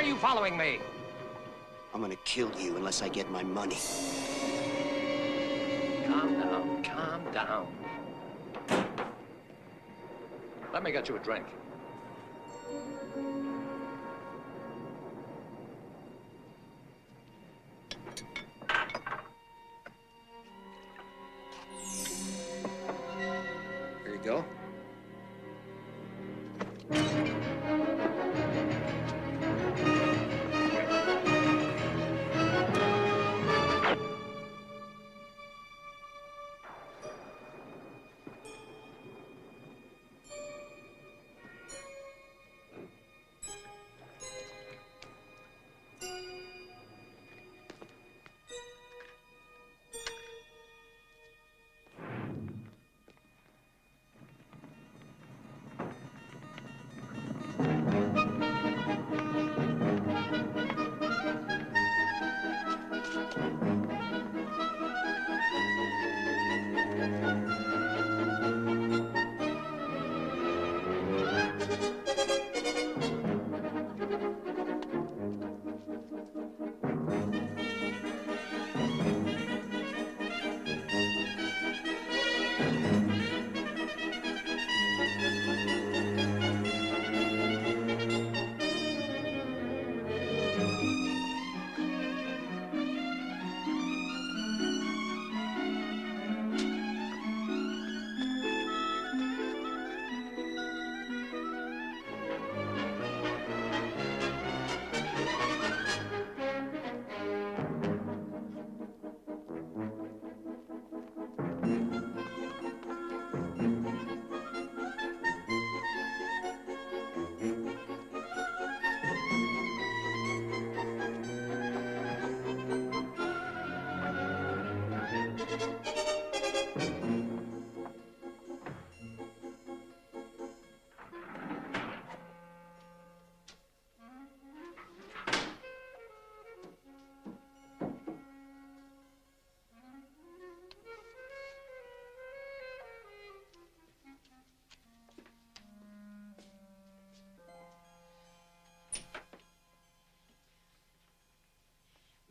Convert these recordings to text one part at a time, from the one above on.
are you following me? I'm gonna kill you unless I get my money. Calm down, calm down. Let me get you a drink. Here you go.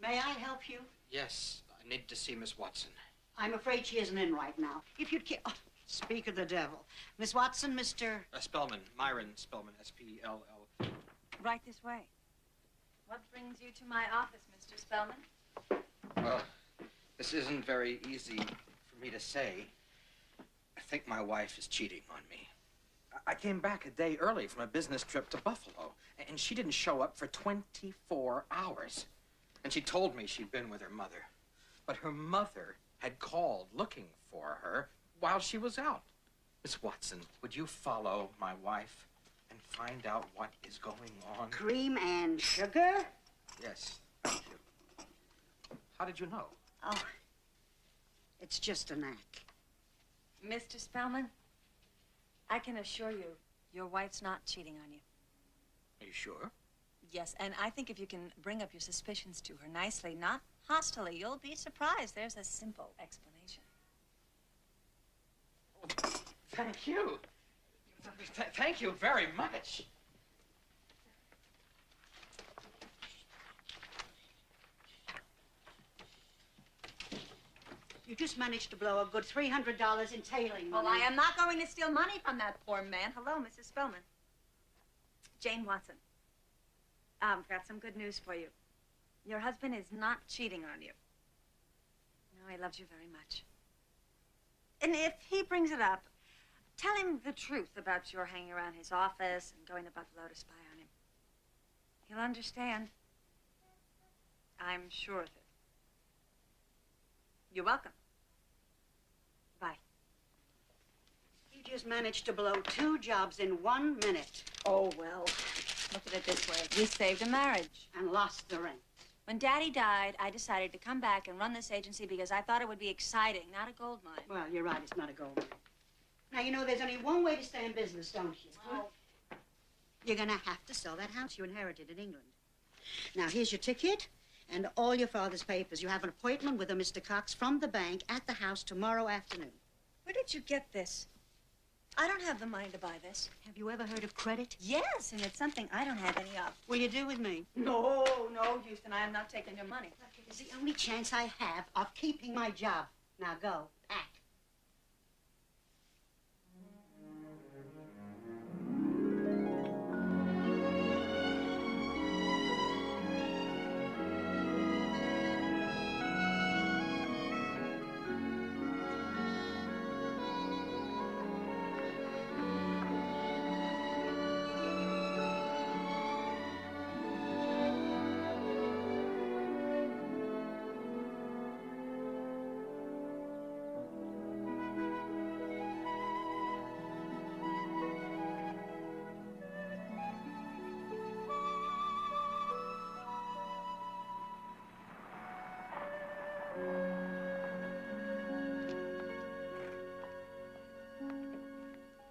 May I help you? Yes, I need to see Miss Watson. I'm afraid she isn't in right now. If you'd oh, speak of the devil. Miss Watson, Mr. Spellman, Myron Spellman, S-P-L-L. Right this way. What brings you to my office, Mr. Spellman? Well, this isn't very easy for me to say. I think my wife is cheating on me. I came back a day early from a business trip to Buffalo, and she didn't show up for 24 hours. And she told me she'd been with her mother. But her mother had called looking for her while she was out. Miss Watson, would you follow my wife and find out what is going on? Cream and sugar? Yes, thank you. How did you know? Oh, it's just a knack. Mr. Spellman, I can assure you, your wife's not cheating on you. Are you sure? Yes, and I think if you can bring up your suspicions to her nicely, not hostilely, you'll be surprised. There's a simple explanation. Oh, thank you. Thank you very much. You just managed to blow a good $300 in tailing money. Well, I am not going to steal money from that poor man. Hello, Mrs. Spellman. Jane Watson. I've got some good news for you. Your husband is not cheating on you. No, he loves you very much. And if he brings it up, tell him the truth about your hanging around his office and going to Buffalo to spy on him. He'll understand. I'm sure of it. You're welcome. Bye. You just managed to blow 2 jobs in 1 minute. Oh, well. Look at it this way. We saved a marriage. And lost the rent. When Daddy died, I decided to come back and run this agency because I thought it would be exciting, not a gold mine. Well, you're right. It's not a gold mine. Now, you know, there's only one way to stay in business, don't you? Well, you're going to have to sell that house you inherited in England. Now, here's your ticket and all your father's papers. You have an appointment with a Mr. Cox from the bank at the house tomorrow afternoon. where did you get this? I don't have the money to buy this. Have you ever heard of credit? Yes, and it's something I don't have any of. Will you do with me? No, Houston, I am not taking your money. Look, it is the only chance I have of keeping my job. Now go, pack.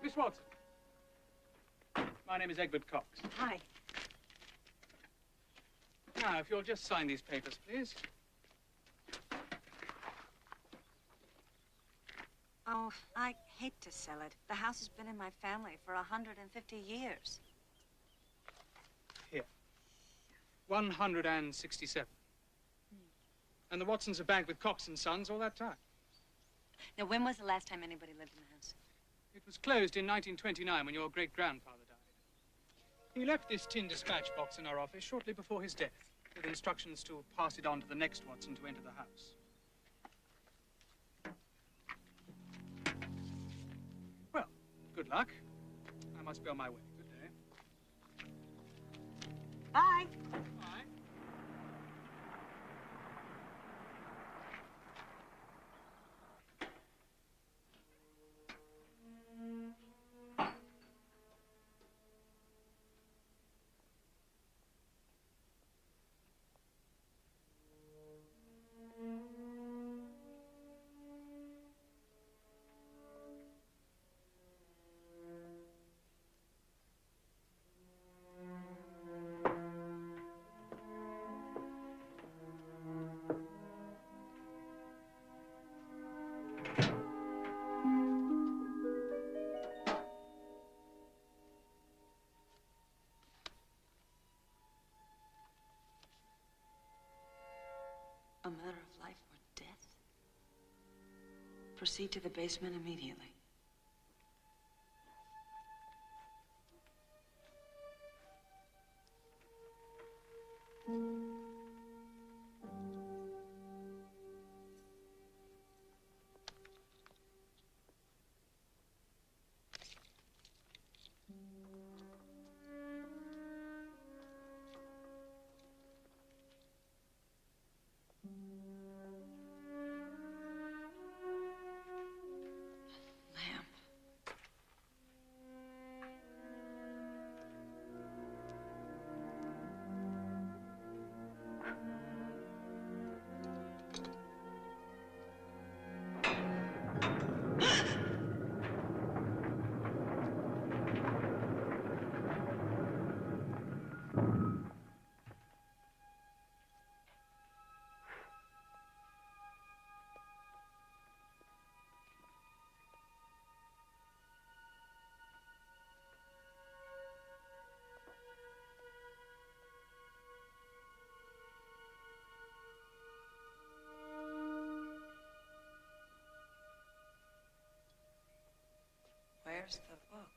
Miss Watson. My name is Egbert Cox. Hi. Now, if you'll just sign these papers, please. Oh, I hate to sell it. The house has been in my family for 150 years. Here. 167. And the Watsons have banked with Cox and Sons all that time. Now, when was the last time anybody lived in the house? It was closed in 1929 when your great-grandfather died. He left this tin dispatch box in our office shortly before his death, with instructions to pass it on to the next Watson to enter the house. Well, good luck. I must be on my way. Good day. Bye. Bye. A matter of life or death? Proceed to the basement immediately. Where's the book?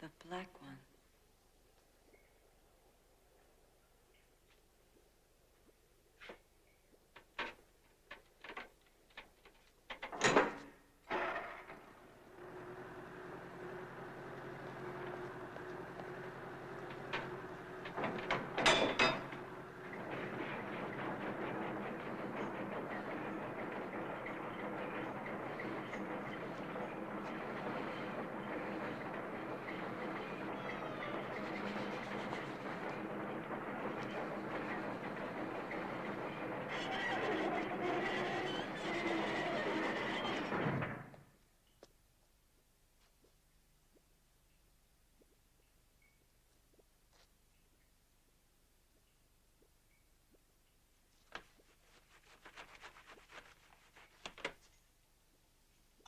The black one.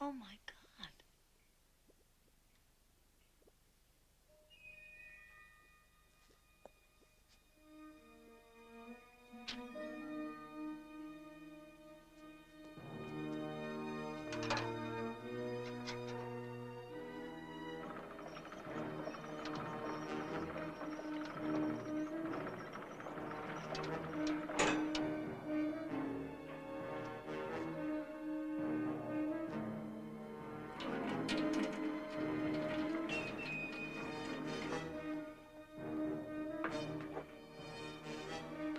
Oh, my God.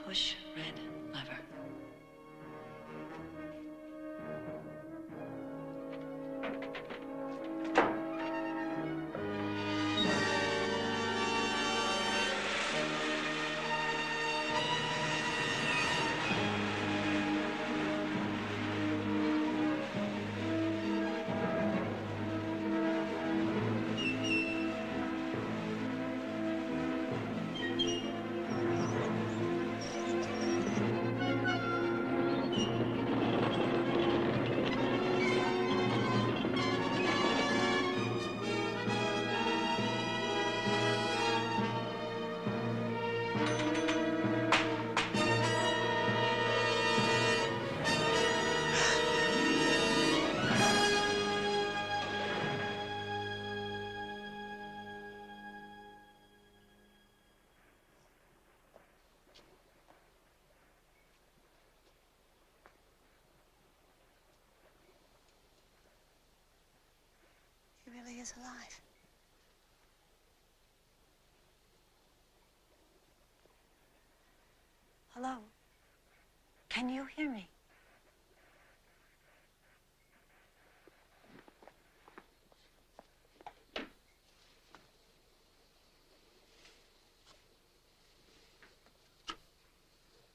Push red lever. He really is alive. Hello? Can you hear me?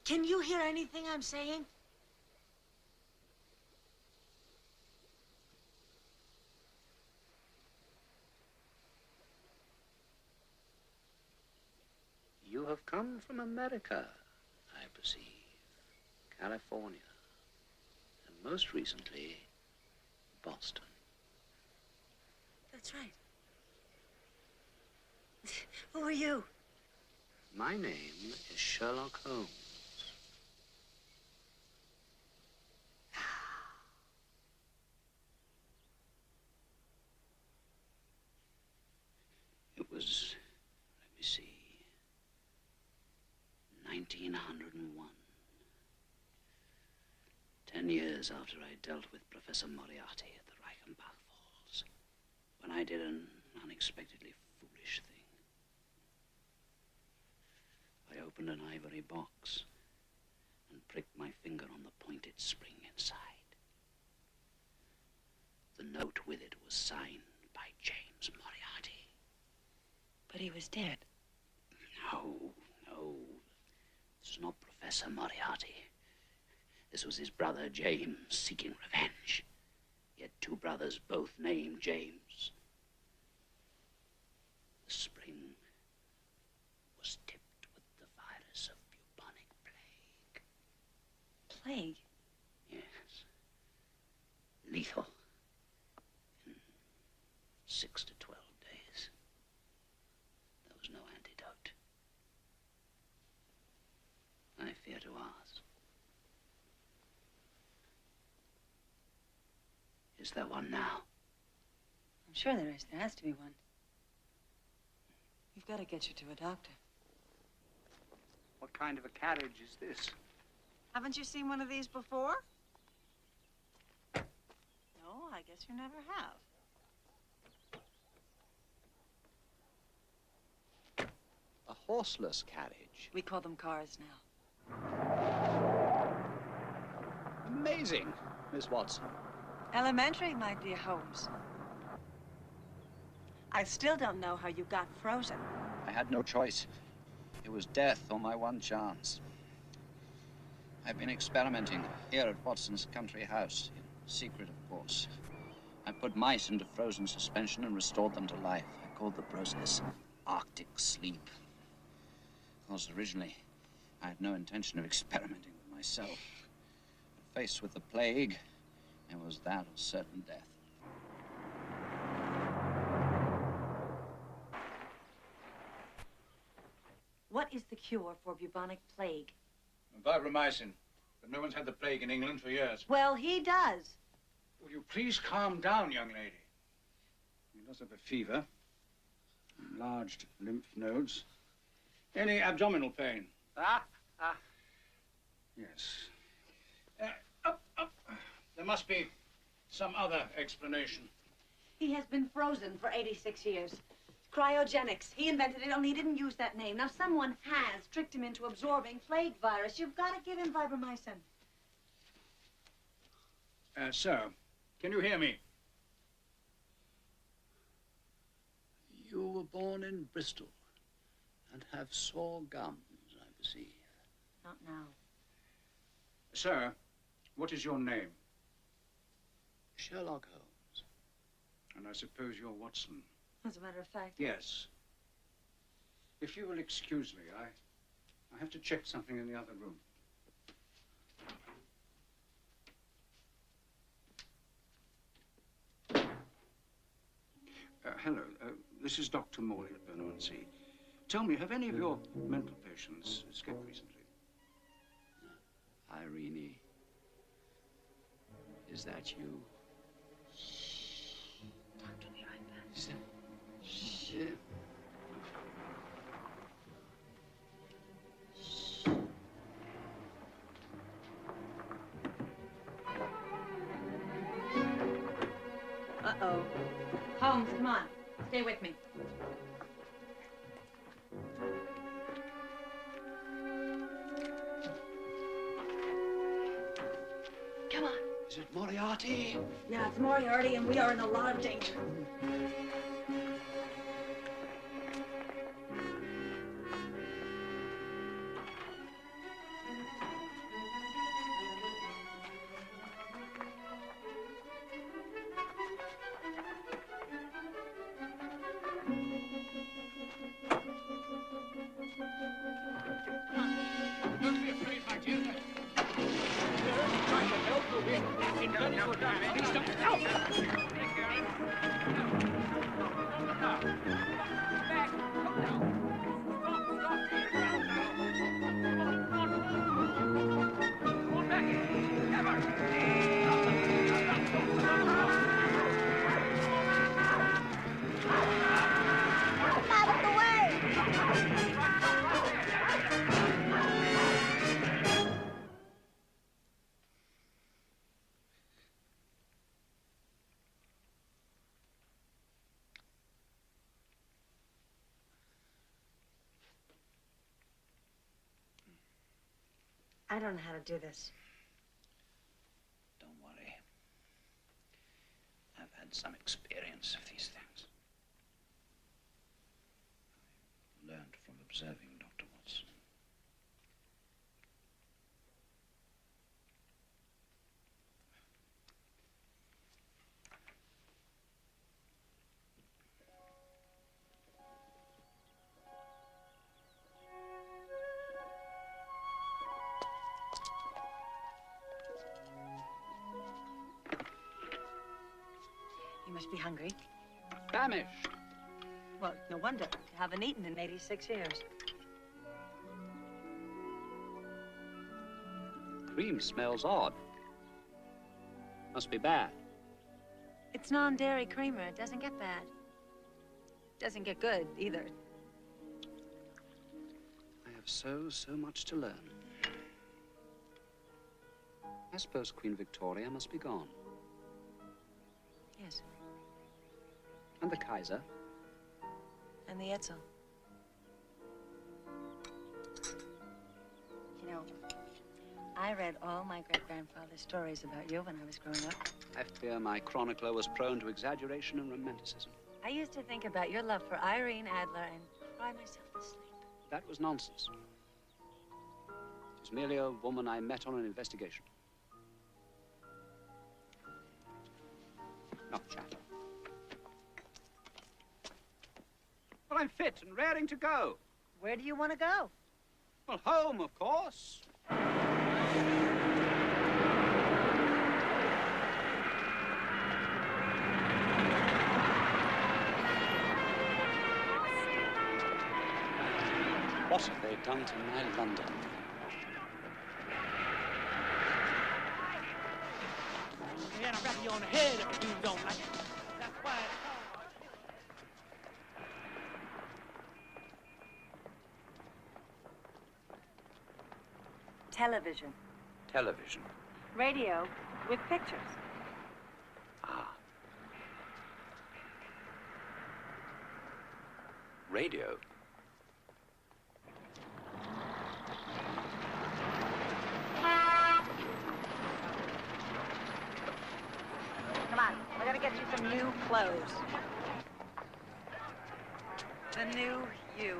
Can you hear anything I'm saying? You have come from America, I perceive. California. And most recently, Boston. That's right. Who are you? My name is Sherlock Holmes. It was, let me see, 1901. 10 years after I dealt with Professor Moriarty at the Reichenbach Falls, when I did an unexpectedly foolish thing. I opened an ivory box and pricked my finger on the pointed spring inside. The note with it was signed by James Moriarty. But he was dead. No. This was not Professor Moriarty. This was his brother James seeking revenge. He had two brothers, both named James. The spring was tipped with the virus of bubonic plague. Plague? Yes. Lethal. In 6 to 12 days. There was no antidote. I fear to ask. Is there one now? I'm sure there is. There has to be one. We've got to get you to a doctor. What kind of a carriage is this? Haven't you seen one of these before? No, I guess you never have. A horseless carriage. We call them cars now. Amazing, Miss Watson. Elementary, my dear Holmes. I still don't know how you got frozen. I had no choice. It was death or my one chance. I've been experimenting here at Watson's country house, in secret, of course. I put mice into frozen suspension and restored them to life. I called the process Arctic sleep. Of course, originally, I had no intention of experimenting with myself. But faced with the plague, it was that of certain death. What is the cure for bubonic plague? Vibromycin. But no one's had the plague in England for years. Well, he does. Will you please calm down, young lady? He does have a fever, enlarged lymph nodes. Any abdominal pain? Yes. Up. There must be some other explanation. He has been frozen for 86 years. Cryogenics. He invented it, only he didn't use that name. Now, someone has tricked him into absorbing plague virus. You've got to give him vibromycin. Sir, can you hear me? You were born in Bristol and have sore gums, I perceive. Not now. Sir, what is your name? Sherlock Holmes. And I suppose you're Watson. As a matter of fact. Yes. If you will excuse me, I have to check something in the other room. Hello, this is Dr. Morley at Bermondsey. Tell me, have any of your mental patients escaped recently? Irene, is that you? Talk to the iPad. Is that... Uh-oh. Holmes, come on. Stay with me. Come on. Is it Moriarty? Yeah, it's Moriarty, and we are in a lot of danger. Don't be afraid, my dear. We're trying to help you. In turning your time. Please don't help. Take care. Now. Back. Come down. Stop. Come on back. Out of the way! I don't know how to do this. Don't worry. I've had some experience of these things. I learned from observing Dr. Watson. You must be hungry. Famished. Well, no wonder. You haven't eaten in 86 years. Cream smells odd. Must be bad. It's non-dairy creamer. It doesn't get bad. Doesn't get good, either. I have so much to learn. I suppose Queen Victoria must be gone. Yes. And the Kaiser. And the Etzel. You know, I read all my great-grandfather's stories about you when I was growing up. I fear my chronicler was prone to exaggeration and romanticism. I used to think about your love for Irene Adler and cry myself to sleep. That was nonsense. It was merely a woman I met on an investigation. Not chatter. Well, I'm fit and raring to go. Where do you want to go? Well, home, of course. What have they done to my London? And I'll rap you on the head if you don't like it. That's why it's Television. Television. Radio with pictures. Ah. Radio. Come on, we're gonna get you some new clothes. The new you.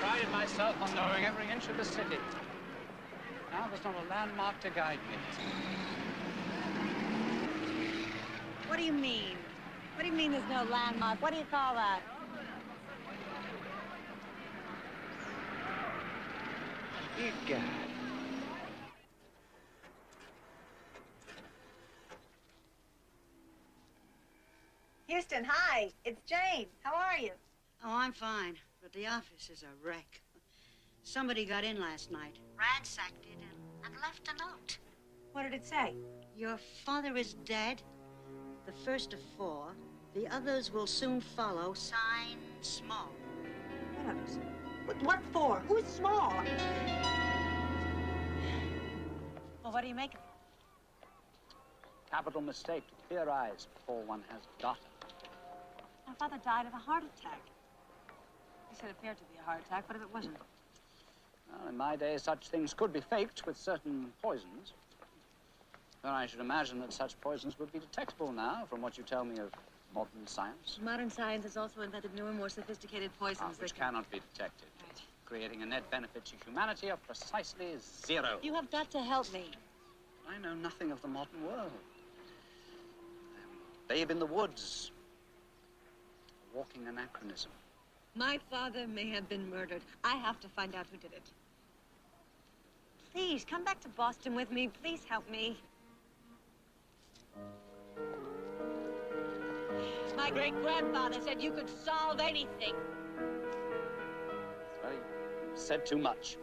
Prided myself on knowing every inch of the city. Now there's not a landmark to guide me. What do you mean? What do you mean there's no landmark? What do you call that? Egad. Houston, hi. It's Jane. How are you? Oh, I'm fine, but the office is a wreck. Somebody got in last night, ransacked it, and left a note. What did it say? Your father is dead, the first of 4. The others will soon follow, signed small. What others? What for? Who's small? Well, what do you make of it? Capital mistake to theorize before one has data. My father died of a heart attack. He said it appeared to be a heart attack, but if it wasn't? Well, in my day, such things could be faked with certain poisons. Though I should imagine that such poisons would be detectable now, from what you tell me of modern science. Modern science has also invented newer, more sophisticated poisons Which cannot be detected. Right. Creating a net benefit to humanity of precisely 0. You have got to help me. I know nothing of the modern world. Babe in the woods. A walking anachronism. My father may have been murdered. I have to find out who did it. Please, come back to Boston with me. Please help me. My great-grandfather said you could solve anything. Well, you said too much.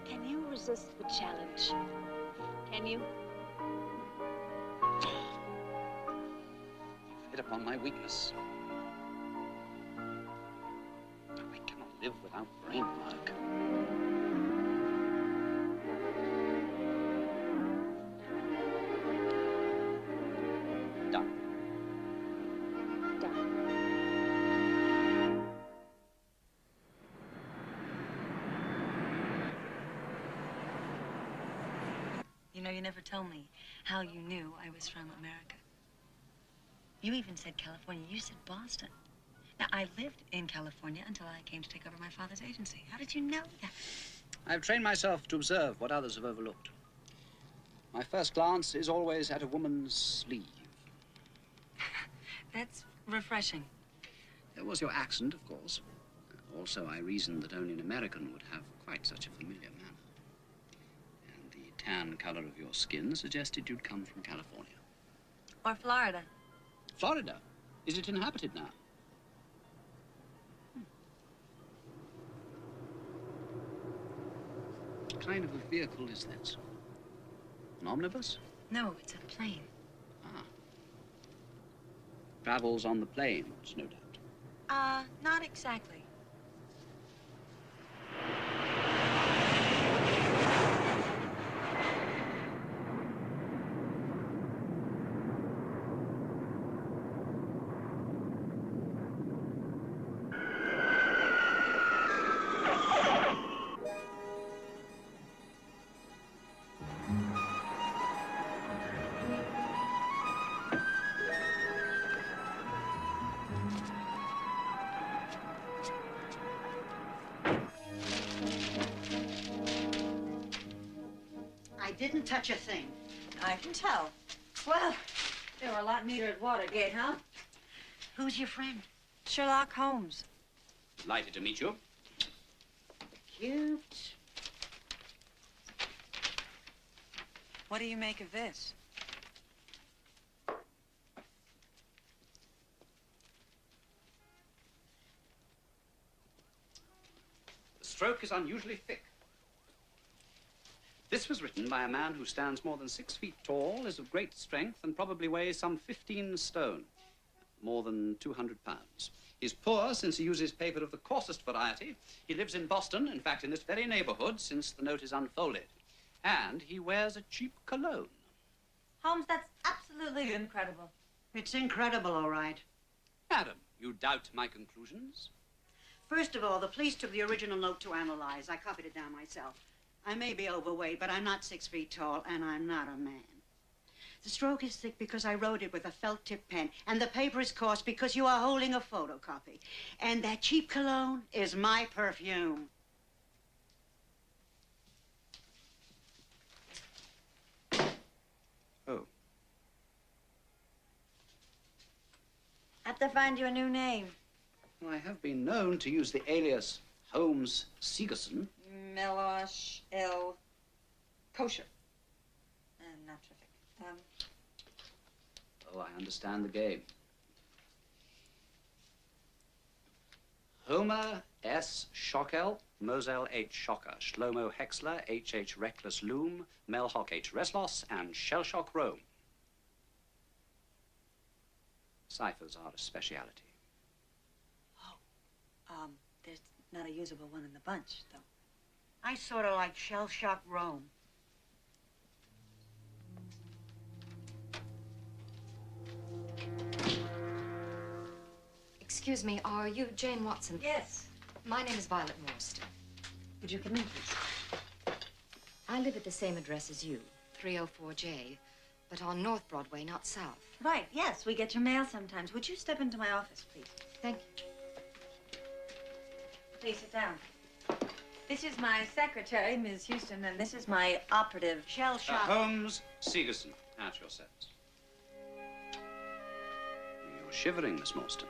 Can you resist the challenge? Can you? Hit upon my weakness. I cannot live without brain work. Done. Done. You know, you never told me how you knew I was from America. You even said California. You said Boston. Now, I lived in California until I came to take over my father's agency. How did you know that? I've trained myself to observe what others have overlooked. My first glance is always at a woman's sleeve. That's refreshing. There was your accent, of course. Also, I reasoned that only an American would have quite such a familiar manner. And the tan color of your skin suggested you'd come from California. Or Florida. Florida? Is it inhabited now? What kind of a vehicle is this? An omnibus? No, it's a plane. Ah. Travels on the plains, no doubt. Not exactly. I didn't touch a thing. I can tell. Well, they were a lot neater at Watergate, huh? Who's your friend? Sherlock Holmes. Delighted to meet you. Cute. What do you make of this? The stroke is unusually thick. This was written by a man who stands more than 6 feet tall, is of great strength, and probably weighs some 15 stone, more than 200 pounds. He's poor since he uses paper of the coarsest variety. He lives in Boston, in fact, in this very neighborhood, since the note is unfolded. And he wears a cheap cologne. Holmes, that's absolutely incredible. It's incredible, all right. Madam, you doubt my conclusions? First of all, the police took the original note to analyze. I copied it down myself. I may be overweight, but I'm not 6 feet tall, and I'm not a man. The stroke is thick because I wrote it with a felt-tip pen, and the paper is coarse because you are holding a photocopy. And that cheap cologne is my perfume. Oh. I have to find you a new name. Well, I have been known to use the alias Holmes Segerson. Melosh L. Kosher. Not terrific. Oh, I understand the game. Homer S. Schockel, Moselle H. Schocker, Shlomo Hexler, H. H. Reckless Loom, Melhock H. Reslos, and Shellshock Rome. Ciphers are a speciality. There's not a usable one in the bunch, though. I sort of like shell shock Rome. Excuse me, are you Jane Watson? Yes. My name is Violet Morstan. Would you come in, please? I live at the same address as you, 304J, but on North Broadway, not south. Right, yes, we get your mail sometimes. Would you step into my office, please? Thank you. Please sit down. This is my secretary, Ms. Houston, and this is my operative, Shell Shock. Holmes Segerson, at your service. You're shivering, Miss Morstan.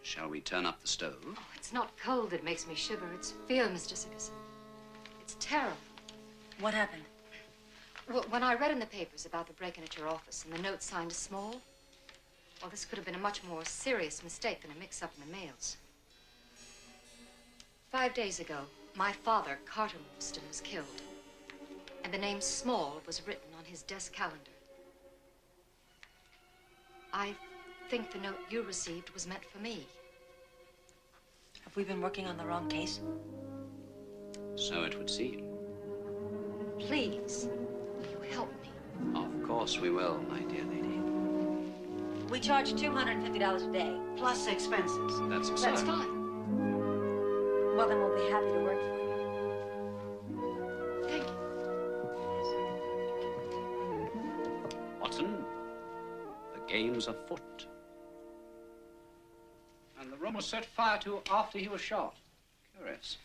Shall we turn up the stove? Oh, it's not cold that makes me shiver. It's fear, Mr. Sigerson. It's terrible. What happened? Well, when I read in the papers about the break-in at your office and the note signed small, well, this could have been a much more serious mistake than a mix-up in the mails. 5 days ago, my father, Carter Morstan, was killed. And the name Small was written on his desk calendar. I think the note you received was meant for me. Have we been working on the wrong case? So it would seem. Please, will you help me? Of course we will, my dear lady. We charge $250 a day. Plus expenses. That's absurd. That's fine. Well, then we'll be happy to work for you. Thank you. Watson, the game's afoot. And the room was set fire to after he was shot. Curious.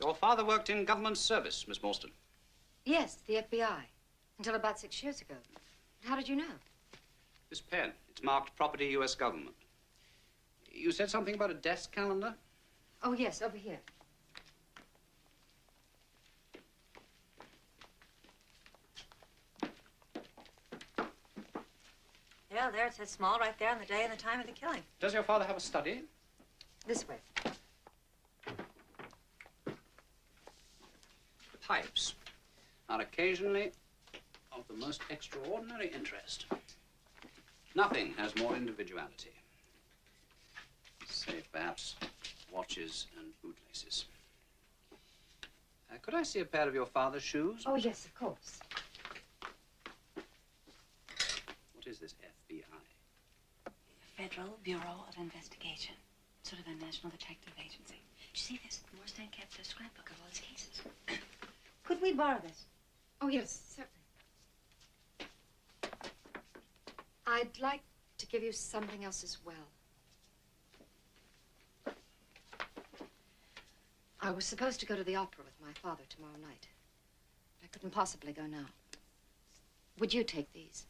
Your father worked in government service, Miss Morstan. Yes, the FBI. Until about 6 years ago. How did you know? This pen, it's marked property U.S. government. You said something about a desk calendar? Oh, yes, over here. Yeah, there it says Small right there on the day and the time of the killing. Does your father have a study? This way. Pipes are occasionally of the most extraordinary interest. Nothing has more individuality. Save, perhaps, watches and bootlaces. Could I see a pair of your father's shoes? Oh, yes, of course. What is this FBI? Federal Bureau of Investigation. Sort of a national detective agency. Did you see this? Morstan kept a scrapbook of all his cases. Could we borrow this? Oh, yes, certainly. I'd like to give you something else as well. I was supposed to go to the opera with my father tomorrow night. I couldn't possibly go now. Would you take these?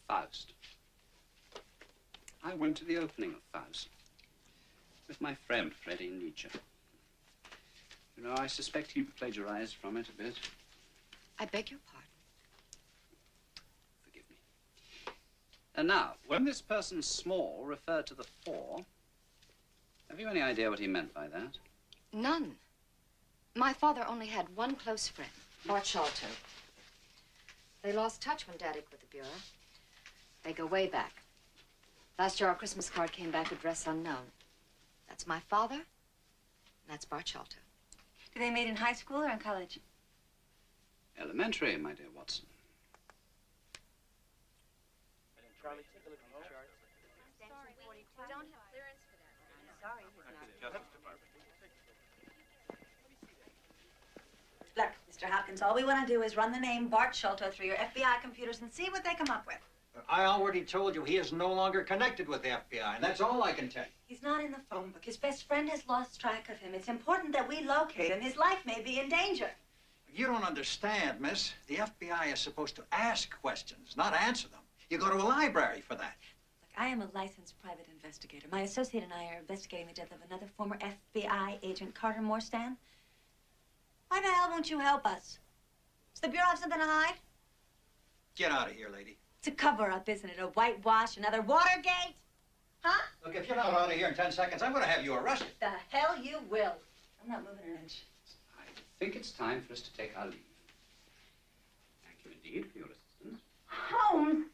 Faust. I went to the opening of Faust with my friend, Freddie Nietzsche. You know, I suspect he plagiarized from it a bit. I beg your pardon. Forgive me. And now, when this person small referred to the four, have you any idea what he meant by that? None. My father only had one close friend, Bart Sholto. They lost touch when Daddy quit the bureau. They go way back. Last year, our Christmas card came back address unknown. That's my father, and that's Bart Sholto. Do they meet in high school or in college? Elementary, my dear Watson. Charlie, take a look at the charts. We don't have clearance for that. I'm sorry, he's not. Look, Mr. Hopkins, all we want to do is run the name Bart Sholto through your FBI computers and see what they come up with. I already told you he is no longer connected with the FBI, and that's all I can tell you. He's not in the phone book. His best friend has lost track of him. It's important that we locate him. His life may be in danger. You don't understand, miss. The FBI is supposed to ask questions, not answer them. You go to a library for that. Look, I am a licensed private investigator. My associate and I are investigating the death of another former FBI agent, Carter Morstan. Why the hell won't you help us? Does the Bureau have something to hide? Get out of here, lady. It's a cover-up, isn't it? A whitewash, another Watergate? Huh? Look, if you're not out of here in 10 seconds, I'm going to have you arrested. The hell you will. I'm not moving an inch. I think it's time for us to take our leave. Thank you indeed for your assistance. Holmes!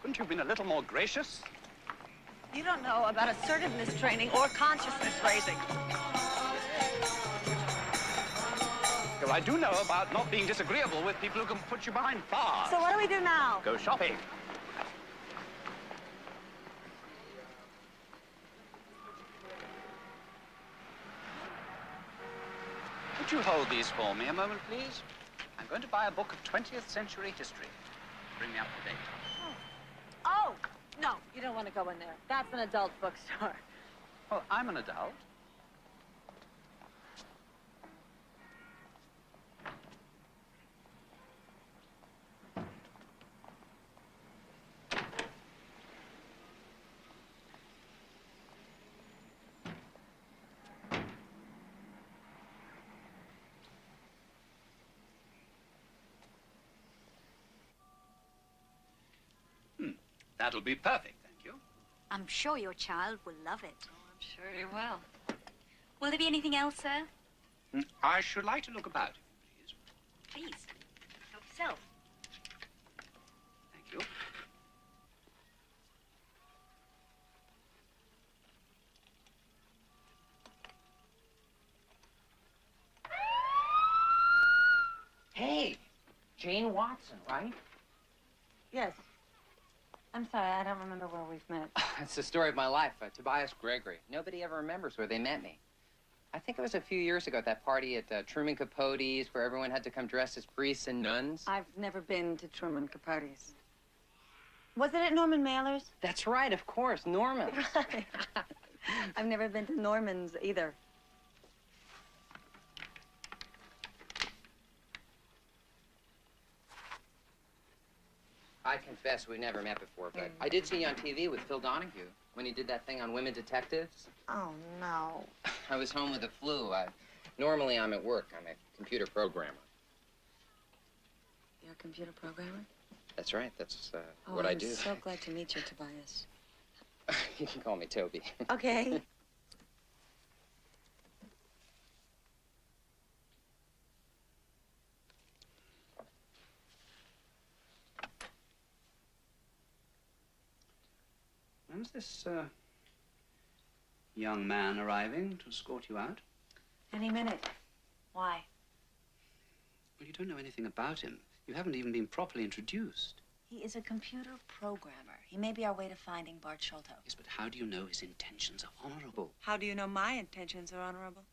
Couldn't you have been a little more gracious? You don't know about assertiveness training or consciousness raising. Well, I do know about not being disagreeable with people who can put you behind bars. So what do we do now? Go shopping. Would you hold these for me a moment, please? I'm going to buy a book of 20th century history. Bring me up to date. Oh, no, you don't want to go in there. That's an adult bookstore. Well, I'm an adult. That'll be perfect, thank you. I'm sure your child will love it. I'm sure he will. Will there be anything else, sir? I should like to look about, if you please. Please, help yourself. Thank you. Hey, Jane Watson, right? Yes. I'm sorry, I don't remember where we've met. It's the story of my life, Tobias Gregory. Nobody ever remembers where they met me. I think it was a few years ago at that party at Truman Capote's where everyone had to come dressed as priests and nuns. I've never been to Truman Capote's. Was it at Norman Mailer's? That's right, of course, Norman. Right. I've never been to Norman's either. I confess we never met before, but I did see you on TV with Phil Donahue when he did that thing on women detectives. Oh, no. I was home with the flu. Normally I'm at work. I'm a computer programmer. You're a computer programmer? That's right. That's what I do. I'm so glad to meet you, Tobias. You can call me Toby. Okay. When's this young man arriving to escort you out? Any minute. Why? Well, you don't know anything about him. You haven't even been properly introduced. He is a computer programmer. He may be our way to finding Bart Sholto. Yes, but how do you know his intentions are honorable? How do you know my intentions are honorable?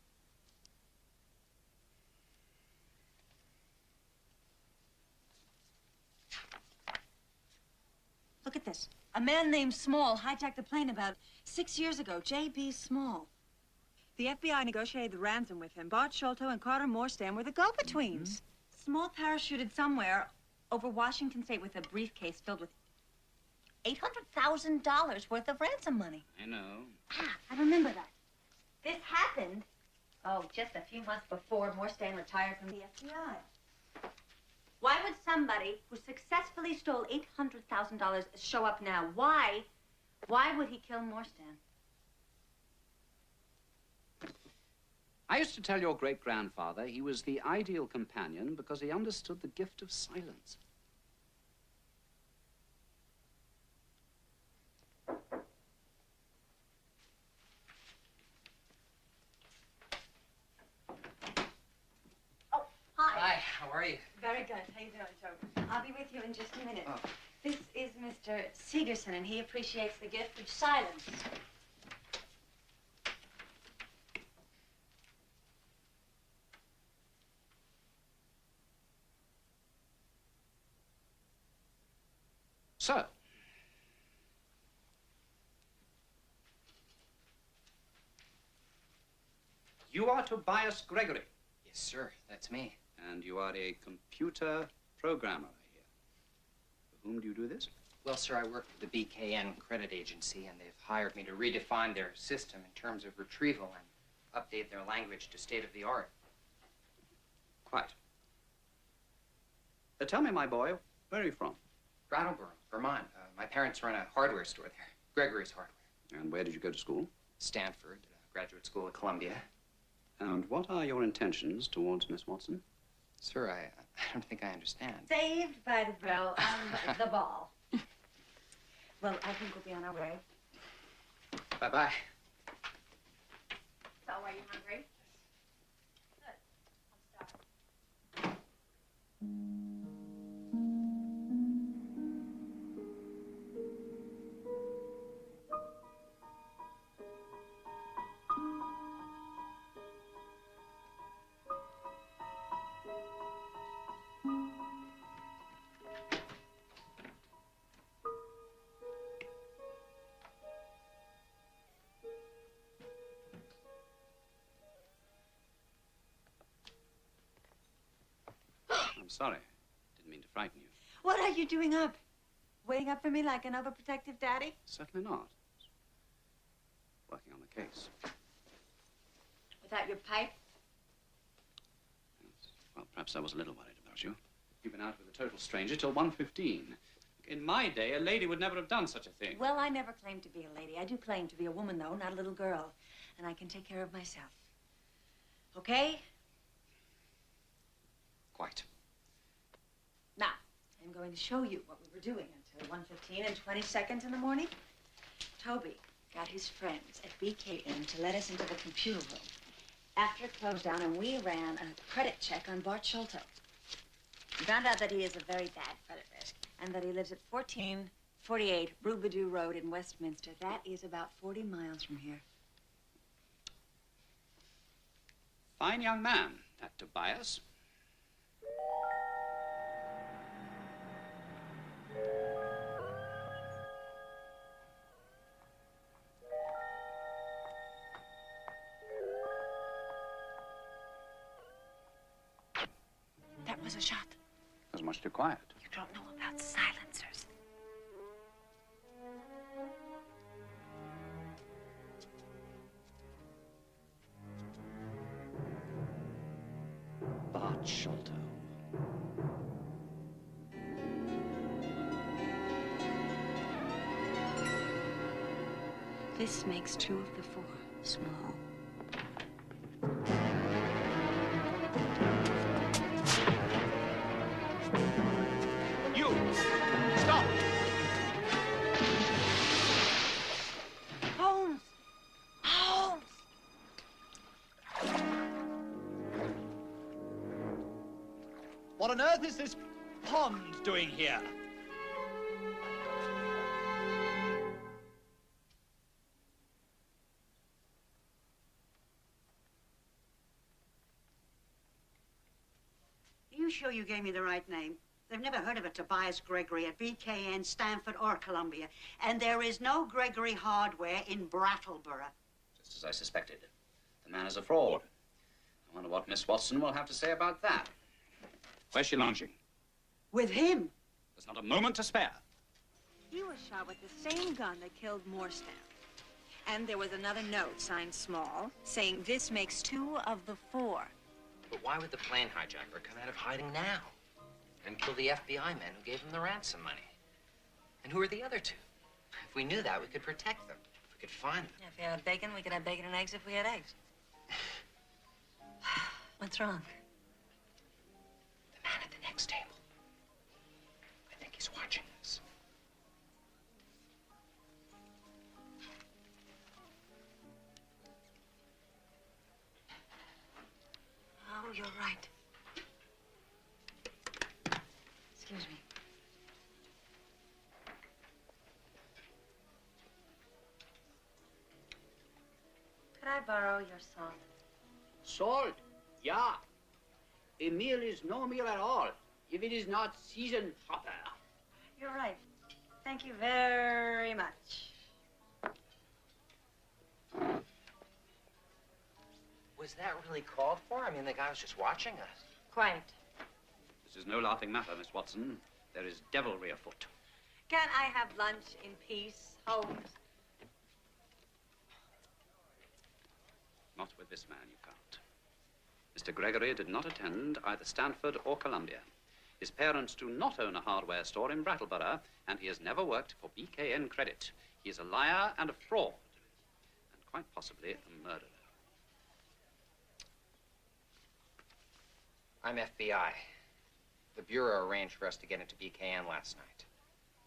Look at this. A man named Small hijacked a plane about 6 years ago, J.B. Small. The FBI negotiated the ransom with him. Bart Sholto and Carter Morstan were the go-betweens. Small parachuted somewhere over Washington State with a briefcase filled with $800,000 worth of ransom money. I know. Ah, I remember that. This happened, just a few months before Morstan retired from the FBI. Why would somebody who successfully stole $800,000 show up now? Why would he kill Morstan? I used to tell your great-grandfather he was the ideal companion because he understood the gift of silence. Oh, hi. Hi, how are you? Very good. How you doing, Joe? I'll be with you in just a minute. Oh. This is Mr. Segerson, and he appreciates the gift of silence. So, you are Tobias Gregory. Yes, sir, that's me. And you are a computer programmer, I hear. For whom do you do this? Well, sir, I work for the BKN credit agency, and they've hired me to redefine their system in terms of retrieval and update their language to state-of-the-art. Quite. Tell me, my boy, where are you from? Brattleboro, Vermont. My parents run a hardware store there, Gregory's Hardware. And where did you go to school? Stanford, graduate school at Columbia. And what are your intentions towards Miss Watson? Sir, I don't think I understand. Saved by the bell on the ball. Well, I think we'll be on our way. Bye-bye. So, are you hungry? Good. I'm starving. I'm sorry. Didn't mean to frighten you. What are you doing up? Waiting up for me like an overprotective daddy? Certainly not. Working on the case. Without your pipe? Yes. Well, perhaps I was a little worried about you. You've been out with a total stranger till 1:15. In my day, a lady would never have done such a thing. Well, I never claimed to be a lady. I do claim to be a woman, though, not a little girl. And I can take care of myself. Okay? Quite. Now, I'm going to show you what we were doing until 1:15 and 20 seconds in the morning. Toby got his friends at BKN to let us into the computer room after it closed down, and we ran a credit check on Bart Sholto. We found out that he is a very bad credit risk and that he lives at 1448 Rubadoo Road in Westminster. That is about 40 miles from here. Fine young man, that Tobias. That was a shot. It was much too quiet. You don't know about silencers. Bart Sholto. This makes 2 of the 4 small. You! Stop! Holmes! Holmes! What on earth is this pond doing here? Are you sure you gave me the right name? They've never heard of a Tobias Gregory at BKN, Stanford, or Columbia. And there is no Gregory hardware in Brattleboro. Just as I suspected. The man is a fraud. I wonder what Miss Watson will have to say about that. Where's she lounging? With him? There's not a moment to spare. He was shot with the same gun that killed Morstan. And there was another note signed small saying this makes 2 of the 4. But why would the plane hijacker come out of hiding now and kill the FBI men who gave him the ransom money? And who are the other 2? If we knew that, we could protect them. If we could find them. If we had bacon, we could have bacon and eggs if we had eggs. What's wrong? The man at the next table. I think he's watching us. Oh, you're right. Excuse me. Could I borrow your salt? Salt? Yeah. A meal is no meal at all if it is not seasoned proper. You're right. Thank you very much. Was that really called for? I mean, the guy was just watching us. Quite. This is no laughing matter, Miss Watson. There is devilry afoot. Can I have lunch in peace, Holmes? Not with this man, you can't. Mr. Gregory did not attend either Stanford or Columbia. His parents do not own a hardware store in Brattleboro, and he has never worked for BKN Credit. He is a liar and a fraud, and quite possibly a murderer. I'm FBI. The Bureau arranged for us to get into BKN last night.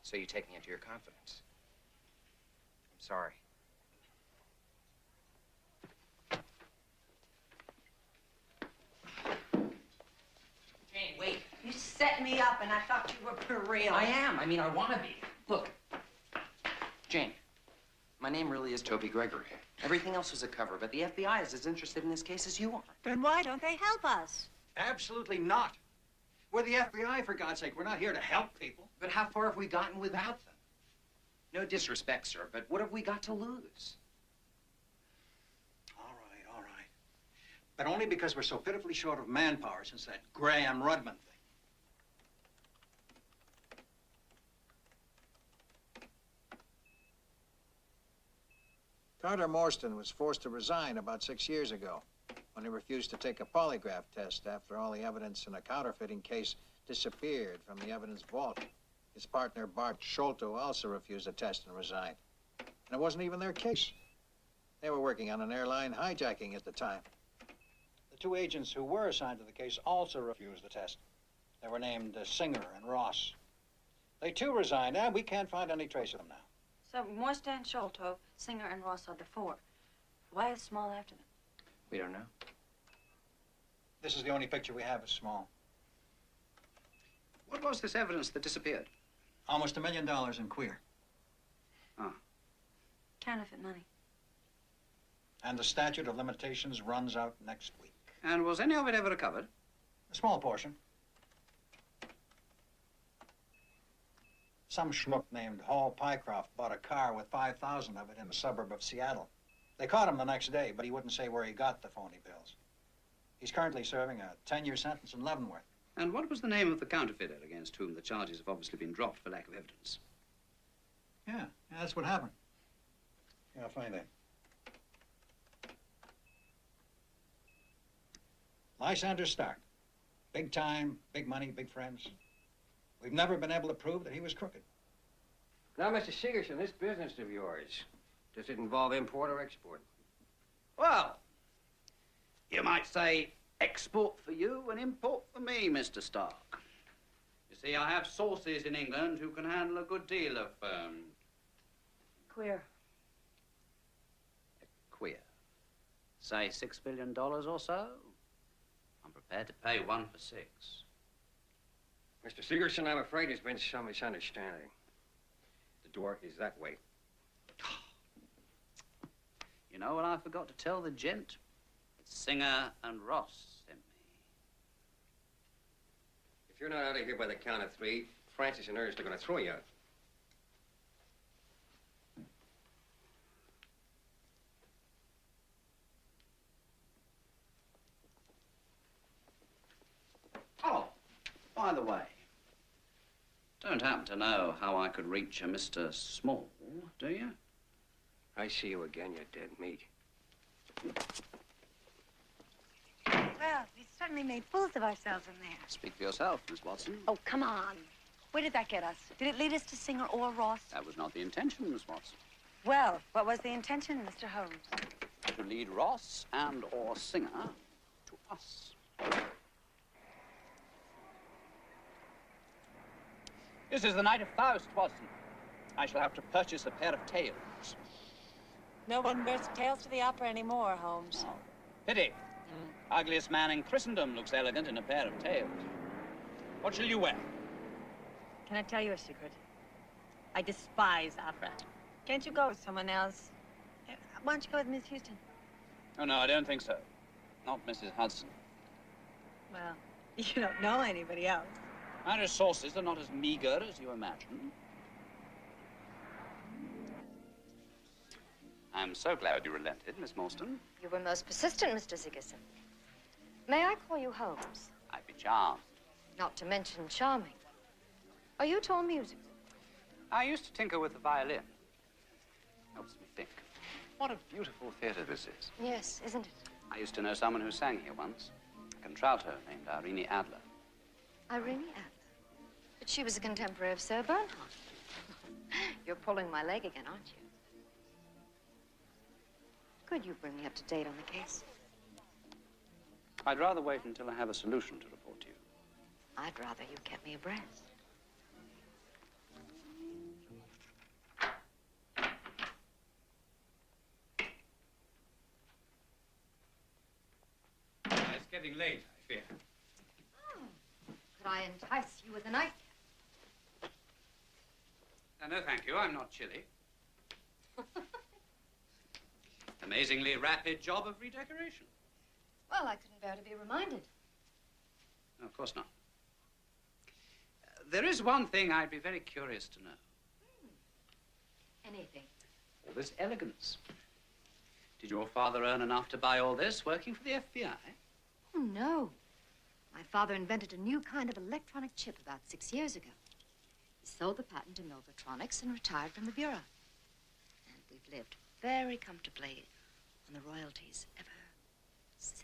So you take me into your confidence. I'm sorry. Jane, wait. You set me up, and I thought you were for real. I am. I mean, I want to be. Look. Jane, my name really is Toby Gregory. Everything else was a cover, but the FBI is as interested in this case as you are. Then why don't they help us? Absolutely not. We're the FBI, for God's sake. We're not here to help people. But how far have we gotten without them? No disrespect, sir, but what have we got to lose? All right. But only because we're so pitifully short of manpower since that Graham Rudman thing. Carter Morstan was forced to resign about 6 years ago when he refused to take a polygraph test after all the evidence in a counterfeiting case disappeared from the evidence vault. His partner, Bart Sholto, also refused a test and resigned. And it wasn't even their case. They were working on an airline hijacking at the time. The 2 agents who were assigned to the case also refused the test. They were named Singer and Ross. They too resigned, and we can't find any trace of them now. So Morstan, Sholto, Singer, and Ross are the 4. Why is Small after them? We don't know. This is the only picture we have of Small. What was this evidence that disappeared? Almost $1 million in queer. Ah. Counterfeit money. And the statute of limitations runs out next week. And was any of it ever recovered? A small portion. Some schmuck named Hall Pycroft bought a car with 5,000 of it in a suburb of Seattle. They caught him the next day, but he wouldn't say where he got the phony bills. He's currently serving a 10-year sentence in Leavenworth. And what was the name of the counterfeiter against whom the charges have obviously been dropped for lack of evidence? Yeah, that's what happened. Yeah, I'll find that. Lysander Stark. Big time, big money, big friends. We've never been able to prove that he was crooked. Now, Mr. Sigerson, this business of yours, does it involve import or export? Well, you might say export for you and import for me, Mr. Stark. You see, I have sources in England who can handle a good deal of, Queer. queer. Say $6 billion or so. I'm prepared to pay 1 for 6. Mr. Sigerson, I'm afraid there's been some misunderstanding. The door is that way. You know what I forgot to tell the gent? Singer and Ross sent me. If you're not out of here by the count of 3, Francis and Ernest are going to throw you out. Oh, by the way, don't happen to know how I could reach a Mr. Small, do you? I see you again, you dead meat. Well, we certainly made fools of ourselves in there. Speak for yourself, Miss Watson. Oh, come on. Where did that get us? Did it lead us to Singer or Ross? That was not the intention, Miss Watson. Well, what was the intention, Mr. Holmes? To lead Ross and or Singer to us. This is the night of Faust, Watson. I shall have to purchase a pair of tails. No one wears tails to the opera anymore, Holmes. Oh, pity. Ugliest man in Christendom looks elegant in a pair of tails. What shall you wear? Can I tell you a secret? I despise opera. Can't you go with someone else? Why don't you go with Miss Houston? Oh, no, I don't think so. Not Mrs. Hudson. Well, you don't know anybody else. My resources are not as meager as you imagine. I'm so glad you relented, Miss Morstan. You were most persistent, Mr. Sigerson. May I call you Holmes? I'd be charmed. Not to mention charming. Are you taught music? I used to tinker with the violin. Helps me think. What a beautiful theater this is. Yes, isn't it? I used to know someone who sang here once. A contralto named Irene Adler. Irene Adler? But she was a contemporary of Sir Bernhardt. You're pulling my leg again, aren't you? Could you bring me up to date on the case? I'd rather wait until I have a solution to report to you. I'd rather you kept me abreast. It's getting late, I fear. Oh, could I entice you with a nightcap? No, thank you. I'm not chilly. Amazingly rapid job of redecoration. Well, I couldn't bear to be reminded. No, of course not. There is one thing I'd be very curious to know. Anything. All this elegance. Did your father earn enough to buy all this working for the FBI? Oh, no. My father invented a new kind of electronic chip about 6 years ago. He sold the patent to Milvatronics and retired from the Bureau. And we've lived very comfortably on the royalties ever since.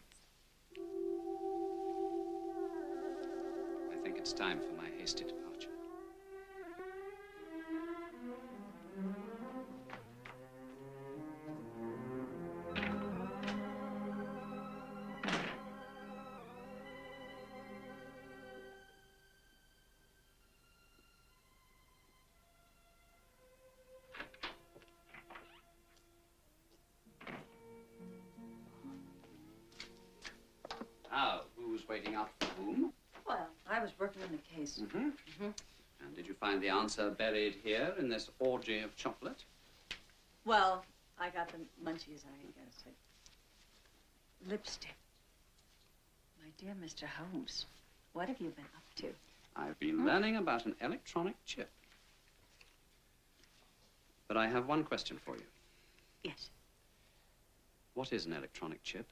I think it's time for my hasty departure. Now, who's waiting up for whom? Well, I was working on the case. Mm-hmm. And did you find the answer buried here in this orgy of chocolate? Well, I got the munchies, I guess. Lipstick. My dear Mr. Holmes, what have you been up to? I've been learning about an electronic chip. But I have one question for you. Yes. What is an electronic chip?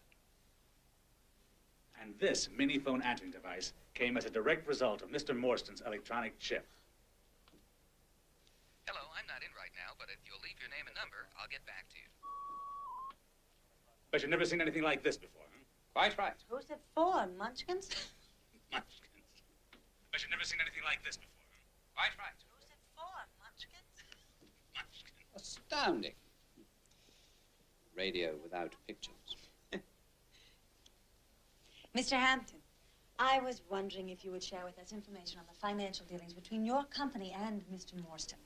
And this mini-phone answering device came as a direct result of Mr. Morstan's electronic chip. Hello, I'm not in right now, but if you'll leave your name and number, I'll get back to you. But you've never seen anything like this before, huh? Quite right. Who's it for, Munchkins? Munchkins. But you've never seen anything like this before, huh? Quite right. Who's it for, Munchkins? Munchkins. Astounding. Radio without pictures. Mr. Hampton, I was wondering if you would share with us information on the financial dealings between your company and Mr. Morstan.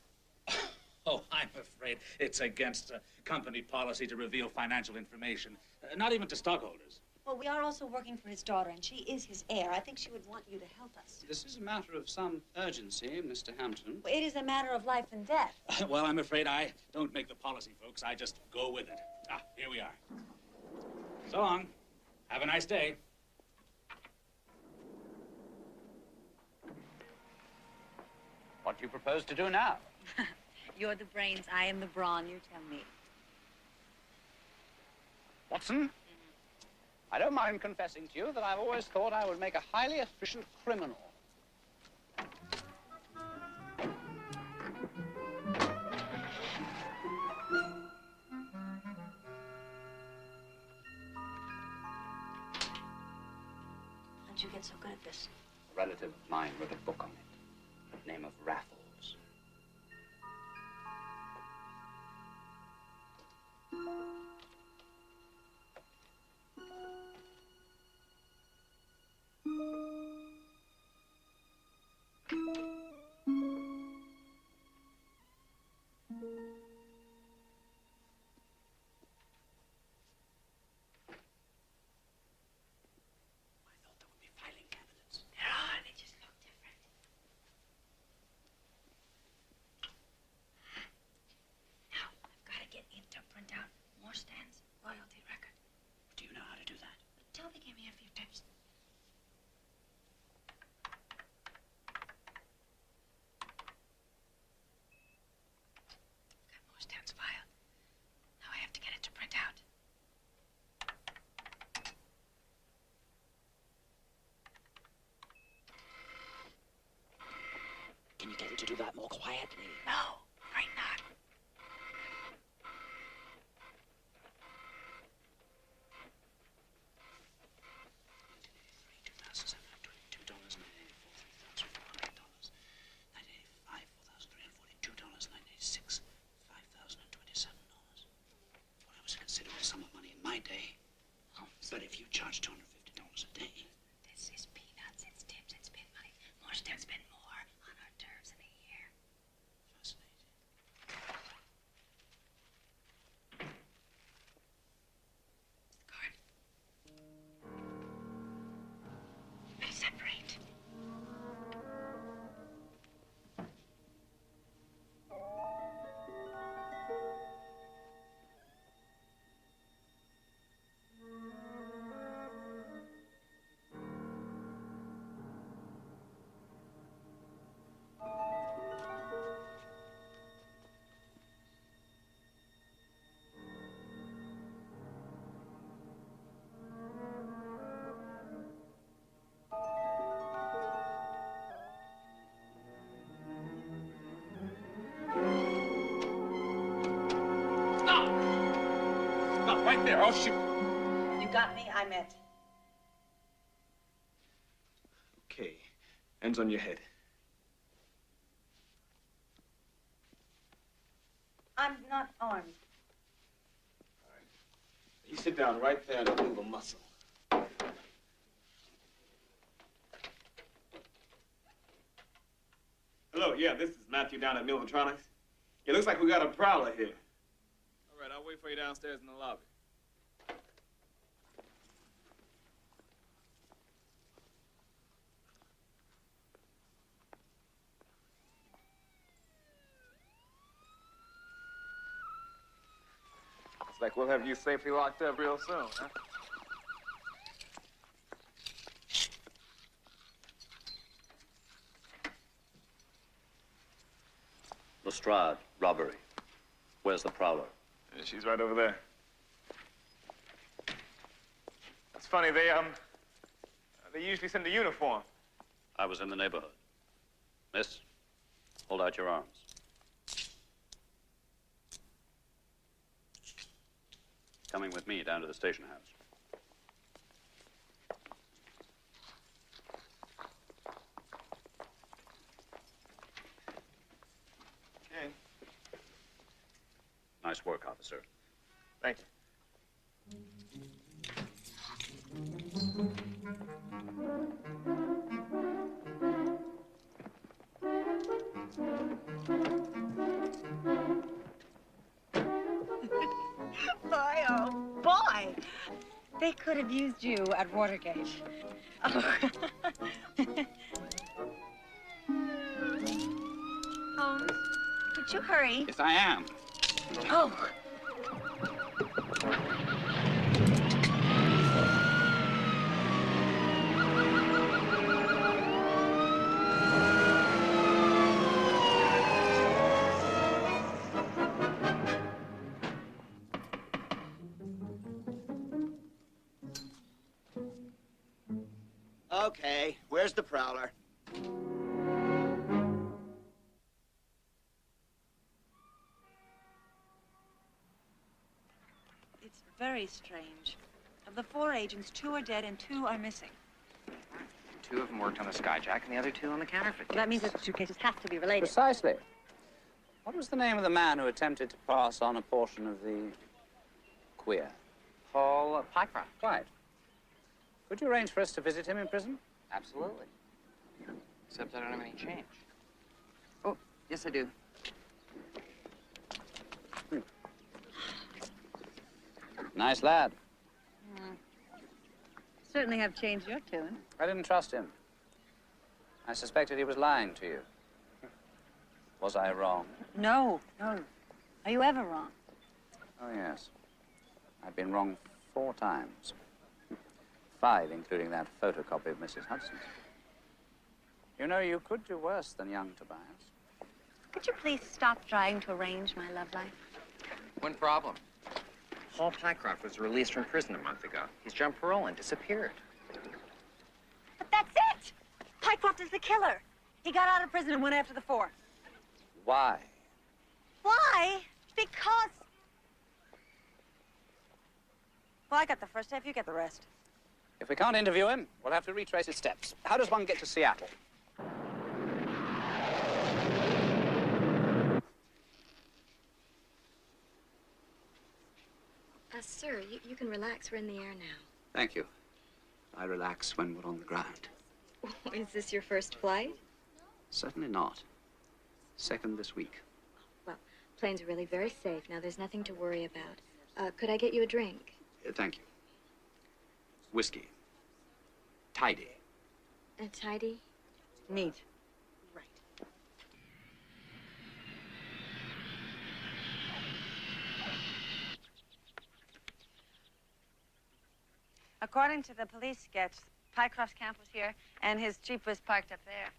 Oh, I'm afraid it's against company policy to reveal financial information, not even to stockholders. Well, we are also working for his daughter, and she is his heir. I think she would want you to help us. This is a matter of some urgency, Mr. Hampton. Well, it is a matter of life and death. Well, I'm afraid I don't make the policy, folks. I just go with it. Ah, here we are. So long. Have a nice day. What do you propose to do now? You're the brains, I am the brawn, you tell me. Watson? I don't mind confessing to you that I've always thought I would make a highly efficient criminal. How'd you get so good at this? A relative of mine wrote a book on it. Name of Raffles. Can you get him to do that more quietly? No, right not. But if you charge $250 a day... This is peanuts. It's tips. It's spend money. More than spend more on hors d'oeuvres in a year. Fascinating. They separate. Stop right there. I'll shoot. You got me, I'm it. Okay. Hands on your head. I'm not armed. You sit down right there and don't move a muscle. Hello, yeah, this is Matthew down at Milvatronics. It looks like we got a prowler here. All right, I'll wait for you downstairs in the lobby. Looks like we'll have you safely locked up real soon, huh? Lestrade, robbery. Where's the prowler? Yeah, she's right over there. That's funny, they usually send a uniform. I was in the neighborhood. Miss, hold out your arms. Coming with me down to the station house. Okay. Nice work, officer. Thank you. Boy, oh boy. They could have used you at Watergate. Oh. Holmes, could you hurry? Yes, I am. Oh. Okay, where's the prowler? It's very strange. Of the 4 agents, 2 are dead and 2 are missing. 2 of them worked on the Skyjack and the other 2 on the counterfeit. Well, that means that the 2 cases have to be related. Precisely. What was the name of the man who attempted to pass on a portion of the queer? Paul Pycroft. Quite. Could you arrange for us to visit him in prison? Absolutely. Except I don't have any change. Oh, yes, I do. Nice lad. Certainly have changed your tune. I didn't trust him. I suspected he was lying to you. Was I wrong? No, no. Are you ever wrong? Oh, yes. I've been wrong 4 times. 5, including that photocopy of Mrs. Hudson's. You know, you could do worse than young Tobias. Could you please stop trying to arrange my love life? One problem. Paul Pycroft was released from prison a month ago. He's jumped parole and disappeared. But that's it! Pycroft is the killer. He got out of prison and went after the 4. Why? Why? Because... Well, I got the first half, you get the rest. If we can't interview him, we'll have to retrace his steps. How does one get to Seattle? Sir, you can relax. We're in the air now. Thank you. I relax when we're on the ground. Is this your first flight? Certainly not. 2nd this week. Well, planes are really very safe. Now, there's nothing to worry about. Could I get you a drink? Thank you. Whiskey. Tidy. Tidy? Neat. Right. According to the police sketch, Pycroft's camp was here, and his jeep was parked up there.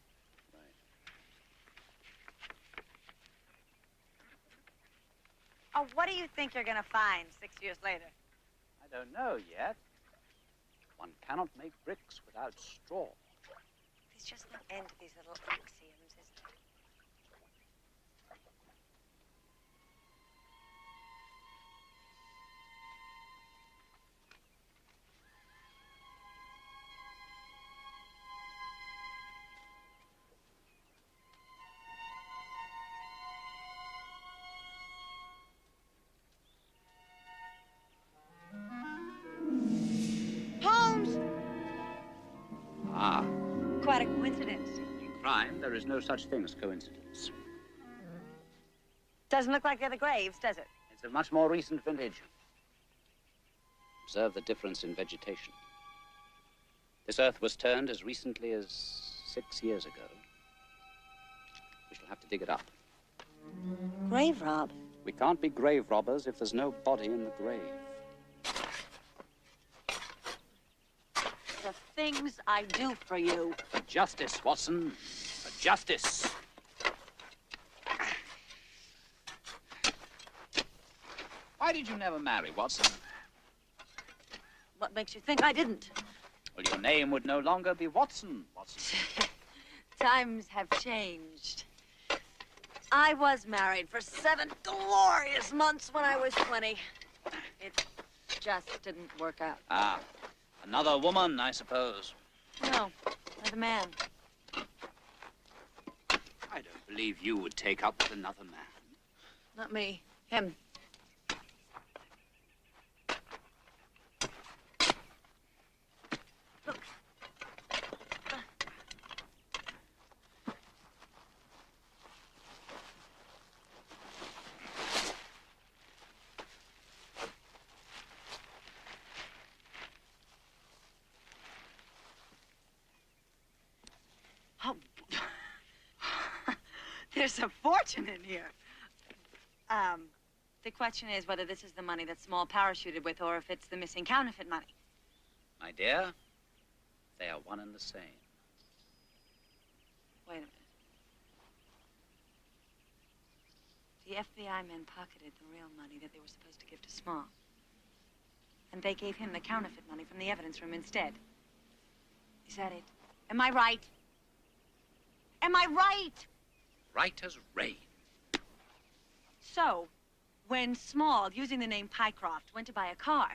Oh, what do you think you're going to find 6 years later? I don't know yet. One cannot make bricks without straw. There's just no end to these little axioms, is there? Holmes! Ah. Quite a coincidence. In crime, there is no such thing as coincidence. Doesn't look like they're the graves, does it? It's of much more recent vintage. Observe the difference in vegetation. This earth was turned as recently as 6 years ago. We shall have to dig it up. Grave rob? We can't be grave robbers if there's no body in the grave. The things I do for you. For justice, Watson. For justice. Why did you never marry, Watson? What makes you think I didn't? Well, your name would no longer be Watson, Watson. Times have changed. I was married for 7 glorious months when I was 20. It just didn't work out. Ah, another woman, I suppose. No, with a man. I don't believe you would take up with another man. Not me. Him. Look. Oh. There's a fortune in here. The question is whether this is the money that Small parachuted with or if it's the missing counterfeit money. My dear, they are one and the same. Wait a minute. The FBI men pocketed the real money that they were supposed to give to Small. And they gave him the counterfeit money from the evidence room instead. Is that it? Am I right? Am I right? Right as rain. So, when Small, using the name Pycroft, went to buy a car,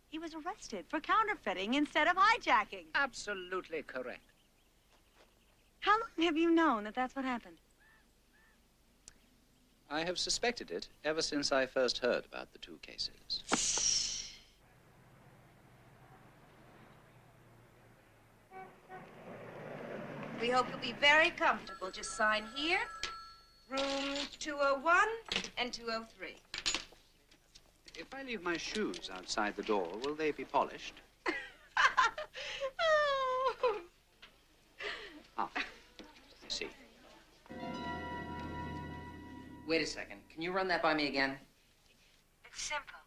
he was arrested for counterfeiting instead of hijacking. Absolutely correct. How long have you known that that's what happened? I have suspected it ever since I first heard about the two cases. We hope you'll be very comfortable. Just sign here. Room 201 and 203. If I leave my shoes outside the door, will they be polished? Oh. Ah, I see. Wait a second. Can you run that by me again? It's simple.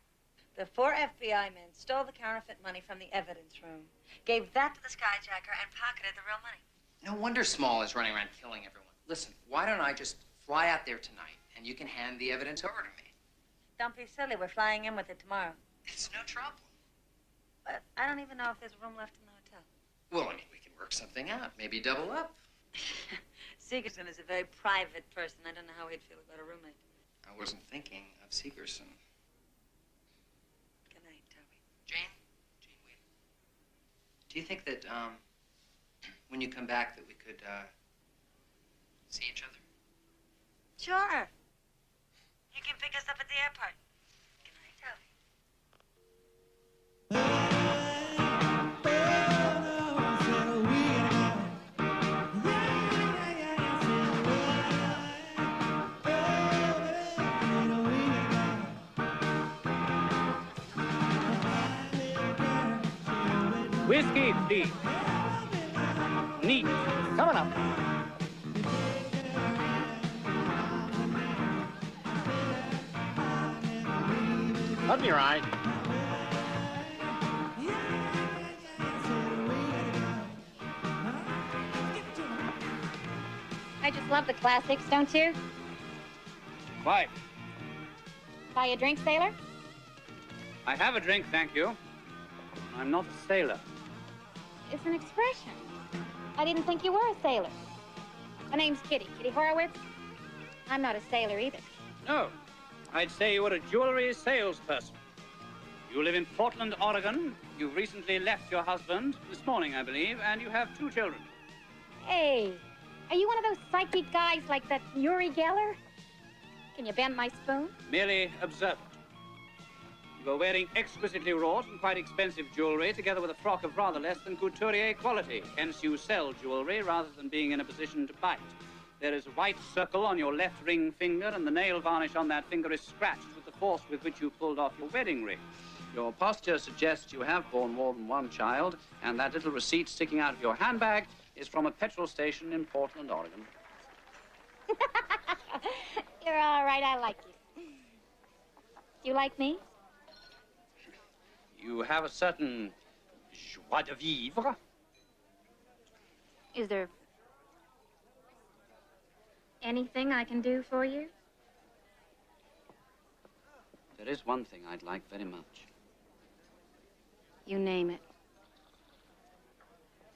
The 4 FBI men stole the counterfeit money from the evidence room, gave that to the skyjacker, and pocketed the real money. No wonder Small is running around killing everyone. Listen, why don't I just fly out there tonight and you can hand the evidence over to me? Don't be silly. We're flying in with it tomorrow. It's no trouble. But I don't even know if there's room left in the hotel. Well, I mean, we can work something out. Maybe double up. Segerson is a very private person. I don't know how he'd feel about a roommate. I wasn't thinking of Segerson. Good night, Toby. Jane, wait. Do you think that, when you come back that we could, see each other? Sure. You can pick us up at the airport. Good night, Toby. Whiskey, please. Neat. Coming up. Let me ride. I just love the classics, don't you? Quite. Buy a drink, sailor? I have a drink, thank you. I'm not a sailor. It's an expression. I didn't think you were a sailor. My name's Kitty Horowitz. I'm not a sailor either. No. I'd say you were a jewelry salesperson. You live in Portland, Oregon. You've recently left your husband, this morning, I believe, and you have 2 children. Hey, are you one of those psychic guys like that Uri Geller? Can you bend my spoon? Merely observant. You are wearing exquisitely wrought and quite expensive jewelry, together with a frock of rather less than couturier quality. Hence, you sell jewelry rather than being in a position to buy it. There is a white circle on your left ring finger, and the nail varnish on that finger is scratched with the force with which you pulled off your wedding ring. Your posture suggests you have borne more than 1 child, and that little receipt sticking out of your handbag is from a petrol station in Portland, Oregon. You're all right. I like you. You like me? You have a certain joie de vivre. Is there anything I can do for you? There is one thing I'd like very much. You name it.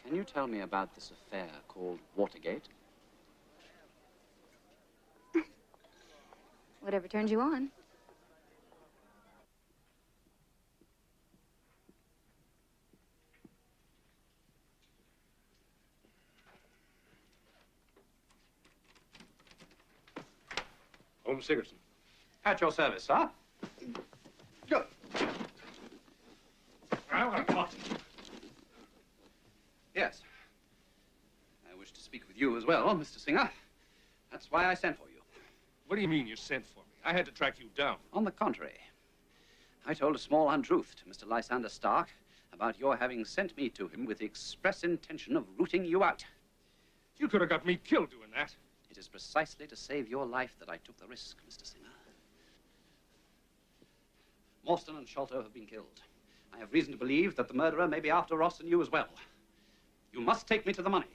Can you tell me about this affair called Watergate? Whatever turns you on. Holmes Sigerson. At your service, sir. Go. Yes. I wish to speak with you as well, Mr. Singer. That's why I sent for you. What do you mean you sent for me? I had to track you down. On the contrary, I told a small untruth to Mr. Lysander Stark about your having sent me to him with the express intention of rooting you out. You could have got me killed doing that. It is precisely to save your life that I took the risk, Mr. Singer. Morstan and Sholto have been killed. I have reason to believe that the murderer may be after Ross and you as well. You must take me to the money.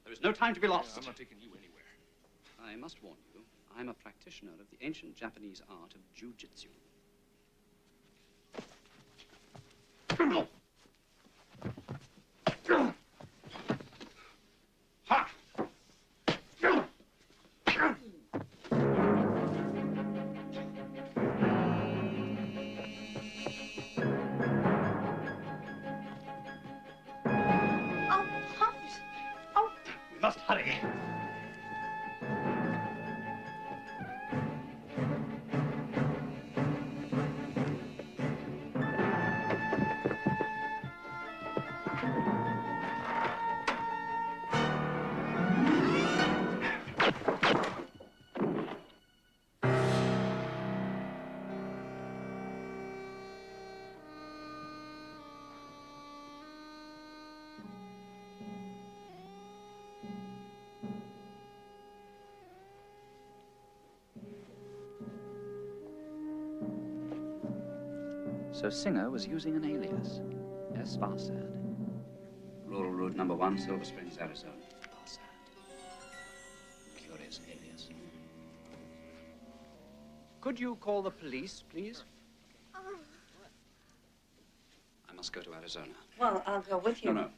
There is no time to be lost. I'm not taking you anywhere. I must warn you, I'm a practitioner of the ancient Japanese art of jiu-jitsu. We must hurry. So Singer was using an alias. S. Farsad. Rural Route number 1, Silver Springs, Arizona. Farsad. Curious alias. Could you call the police, please? I must go to Arizona. Well, I'll go with you. No.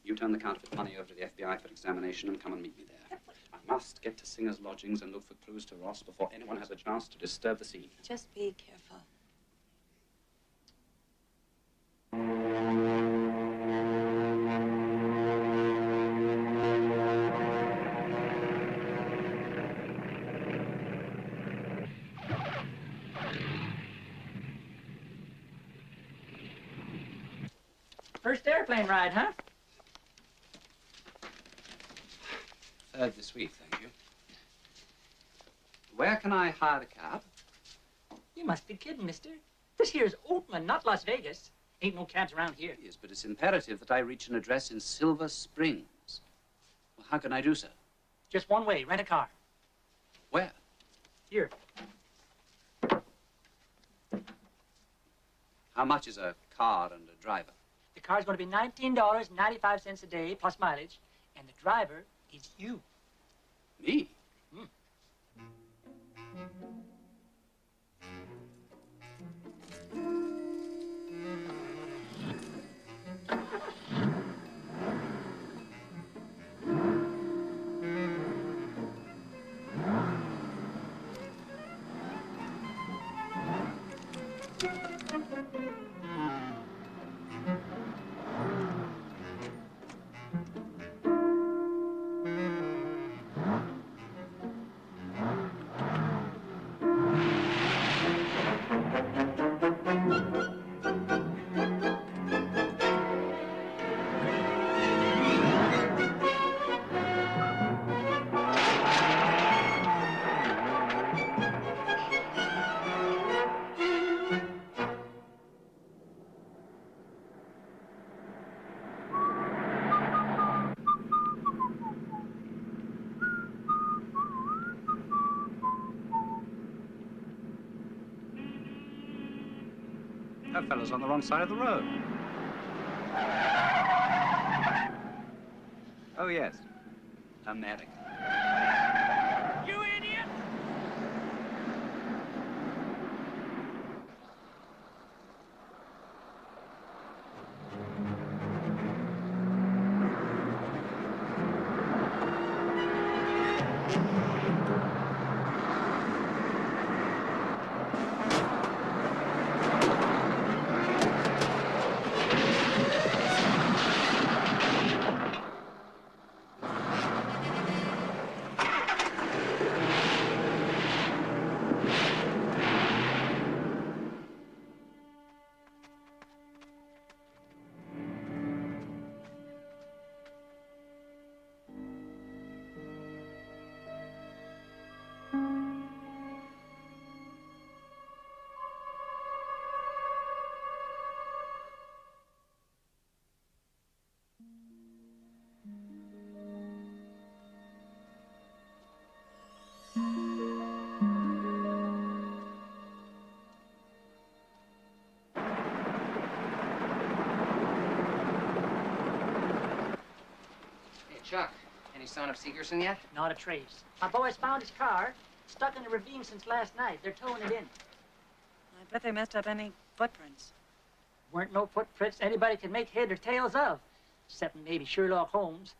You turn the counterfeit money over to the FBI for examination and come and meet me there. I must get to Singer's lodgings and look for clues to Ross before anyone has a chance to disturb the scene. Just be careful. First airplane ride, huh? Third this week, thank you. Where can I hire a cab? You must be kidding, mister. This here's Oatman, not Las Vegas. Ain't no cabs around here. Yes, but it's imperative that I reach an address in Silver Springs. Well, how can I do so? Just one way, rent a car. Where? Here. How much is a car and a driver? The car's going to be $19.95 a day plus mileage, and the driver is you. Me? That fellow's on the wrong side of the road. Oh, yes. America. You idiot! Chuck, any sign of Segerson yet? Not a trace. My boys found his car stuck in the ravine since last night. They're towing it in. I bet they messed up any footprints. Weren't no footprints anybody could make head or tails of, except maybe Sherlock Holmes.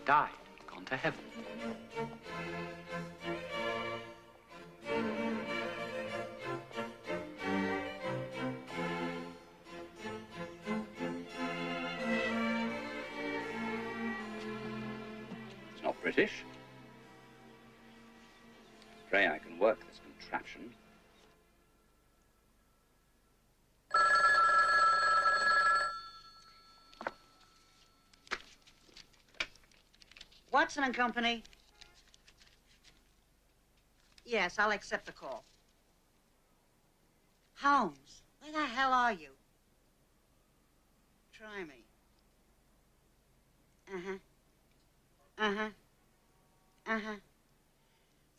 died, gone to heaven. It's not British. Pray I can work this contraption. Watson and Company. Yes, I'll accept the call. Holmes, where the hell are you? Try me. Uh-huh. Uh-huh. Uh-huh.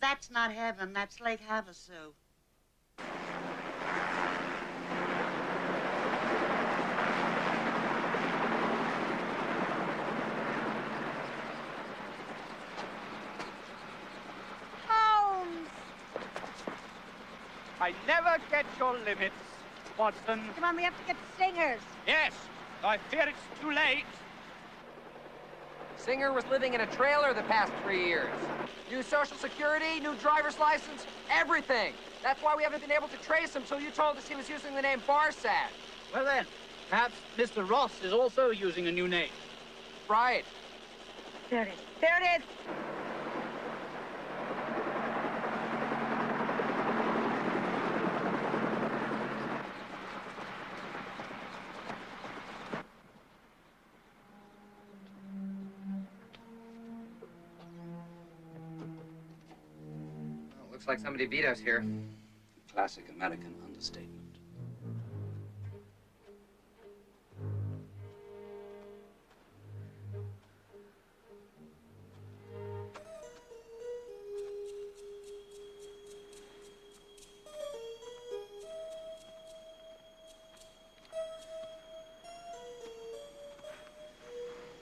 That's not heaven, that's Lake Havasu. I never get your limits, Watson. Come on, we have to get Singers. Yes, I fear it's too late. Singer was living in a trailer the past 3 years. New Social Security, new driver's license, everything. That's why we haven't been able to trace him till you told us he was using the name Barsad. Well then, perhaps Mr. Ross is also using a new name. Right. There it is. There it is. Looks like somebody beat us here. Classic American understatement.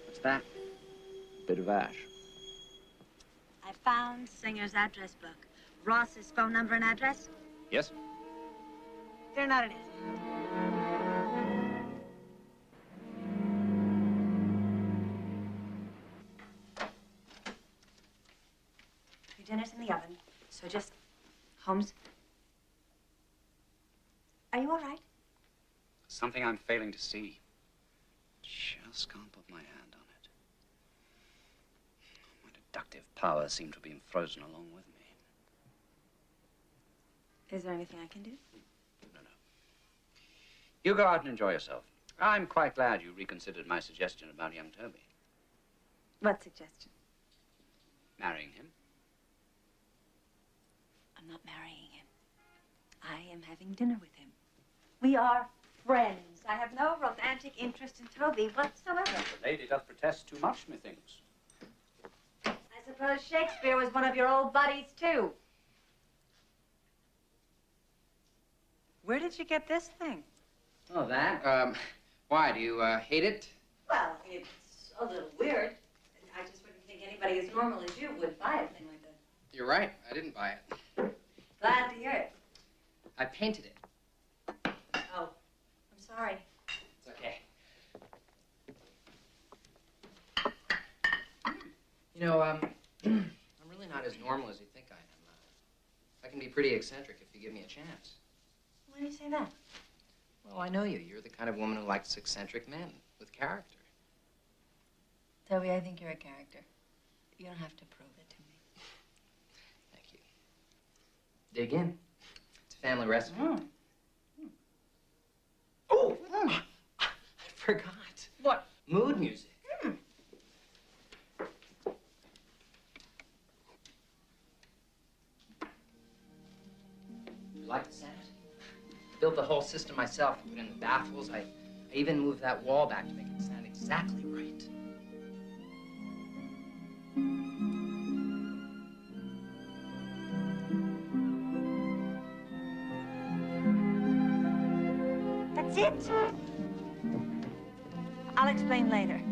What's that? Bit of ash. I found Singer's address book. Ross's phone number and address? Yes? They're not it is. Your dinner's in the oven, so just... Holmes? Are you all right? Something I'm failing to see. Just can't put my hand on it. My deductive powers seem to have been frozen along with me. Is there anything I can do? You go out and enjoy yourself. I'm quite glad you reconsidered my suggestion about young Toby. What suggestion? Marrying him. I'm not marrying him. I am having dinner with him. We are friends. I have no romantic interest in Toby whatsoever. The lady doth protest too much, methinks. I suppose Shakespeare was one of your old buddies, too. Where did you get this thing? Oh, that? Why, do you, hate it? Well, it's a little weird. I just wouldn't think anybody as normal as you would buy a thing like that. You're right. I didn't buy it. Glad to hear it. I painted it. Oh, I'm sorry. It's okay. You know, I'm really not as normal as you think I am. I can be pretty eccentric if you give me a chance. Why do you say that? Well, I know you. You're the kind of woman who likes eccentric men with character. Toby, I think you're a character. You don't have to prove it to me. Thank you. Dig in. It's a family recipe. Oh! I forgot. What? Mood music. You like the sound? Built the whole system myself. Put in the baffles. I even moved that wall back to make it sound exactly right. That's it. I'll explain later.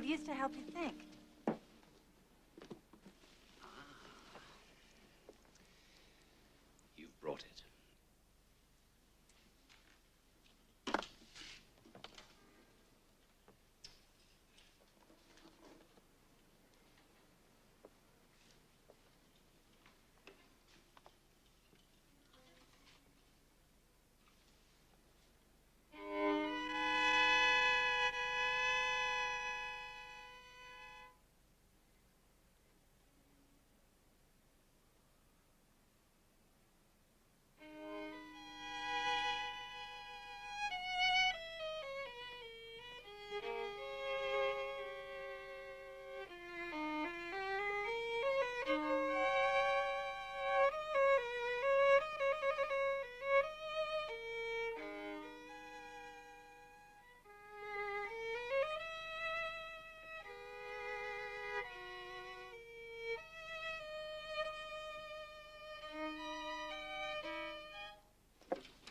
ideas to help you think. You've brought it.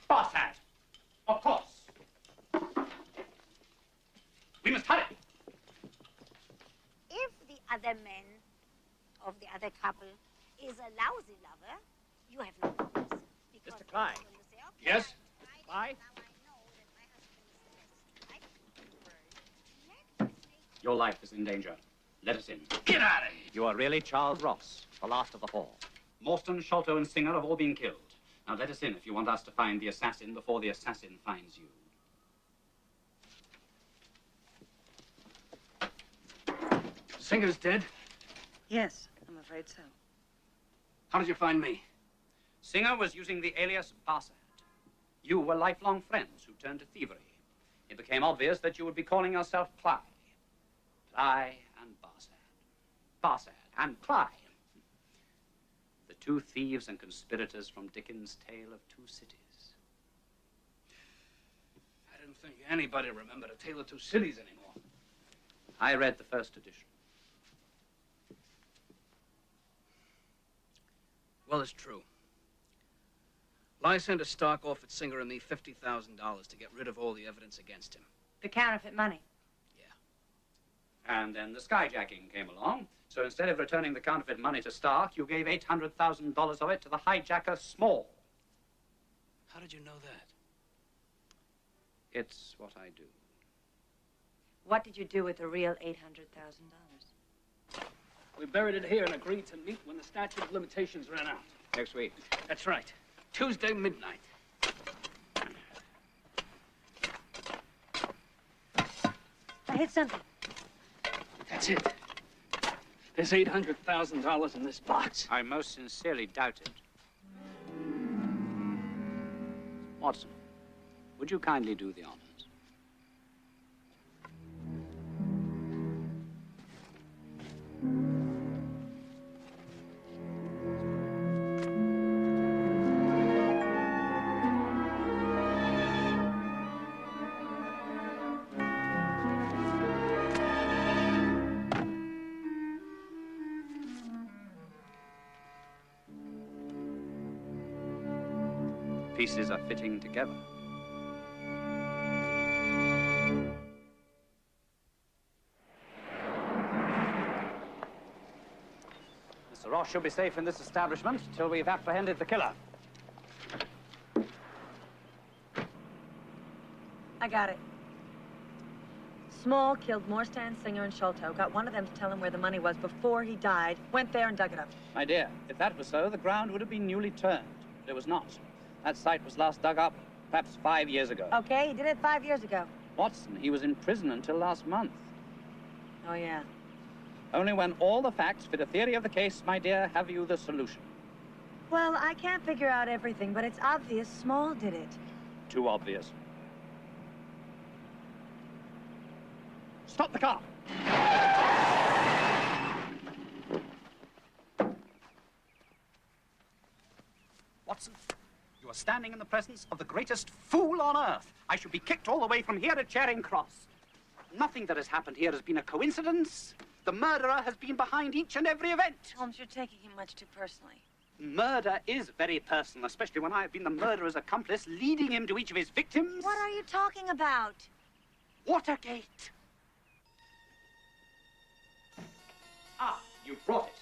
Barsad! Of course. We must hurry. If the other man of the other couple is a lousy lover, you have no problems. Mr. Clyde. Yes? Why? Your life is in danger. Let us in. Get out of here! You are really Charles Ross, the last of the four. Morstan, Sholto, and Singer have all been killed. Now let us in if you want us to find the assassin before the assassin finds you. Singer's dead? Yes, I'm afraid so. How did you find me? Singer was using the alias Barsad. You were lifelong friends who turned to thievery. It became obvious that you would be calling yourself Cly. Cly and Barsad. Barsad and Cly. The two thieves and conspirators from Dickens' Tale of Two Cities. I didn't think anybody remembered A Tale of Two Cities anymore. I read the first edition. Well, it's true. Lysander Stark offered Singer and me $50,000 to get rid of all the evidence against him. The counterfeit money. And then the skyjacking came along. So instead of returning the counterfeit money to Stark, you gave $800,000 of it to the hijacker Small. How did you know that? It's what I do. What did you do with the real $800,000? We buried it here and agreed to meet when the statute of limitations ran out. Next week. That's right. Tuesday, midnight. I hit something. That's it. There's $800,000 in this box. I most sincerely doubt it. Watson, would you kindly do the honors? Pieces are fitting together. Mr. Ross should be safe in this establishment till we've apprehended the killer. I got it. Small killed Morstan, Singer, and Sholto. Got one of them to tell him where the money was before he died. Went there and dug it up. My dear, if that was so, the ground would have been newly turned. But it was not. That site was last dug up perhaps 5 years ago. Okay, he did it 5 years ago. Watson, he was in prison until last month. Oh, yeah. Only when all the facts fit a theory of the case, my dear, have you the solution. Well, I can't figure out everything, but it's obvious Small did it. Too obvious. Stop the car! Watson, you are standing in the presence of the greatest fool on earth. I should be kicked all the way from here to Charing Cross. Nothing that has happened here has been a coincidence. The murderer has been behind each and every event. Holmes, you're taking him much too personally. Murder is very personal, especially when I have been the murderer's accomplice, leading him to each of his victims. What are you talking about? Watergate. Ah, you brought it.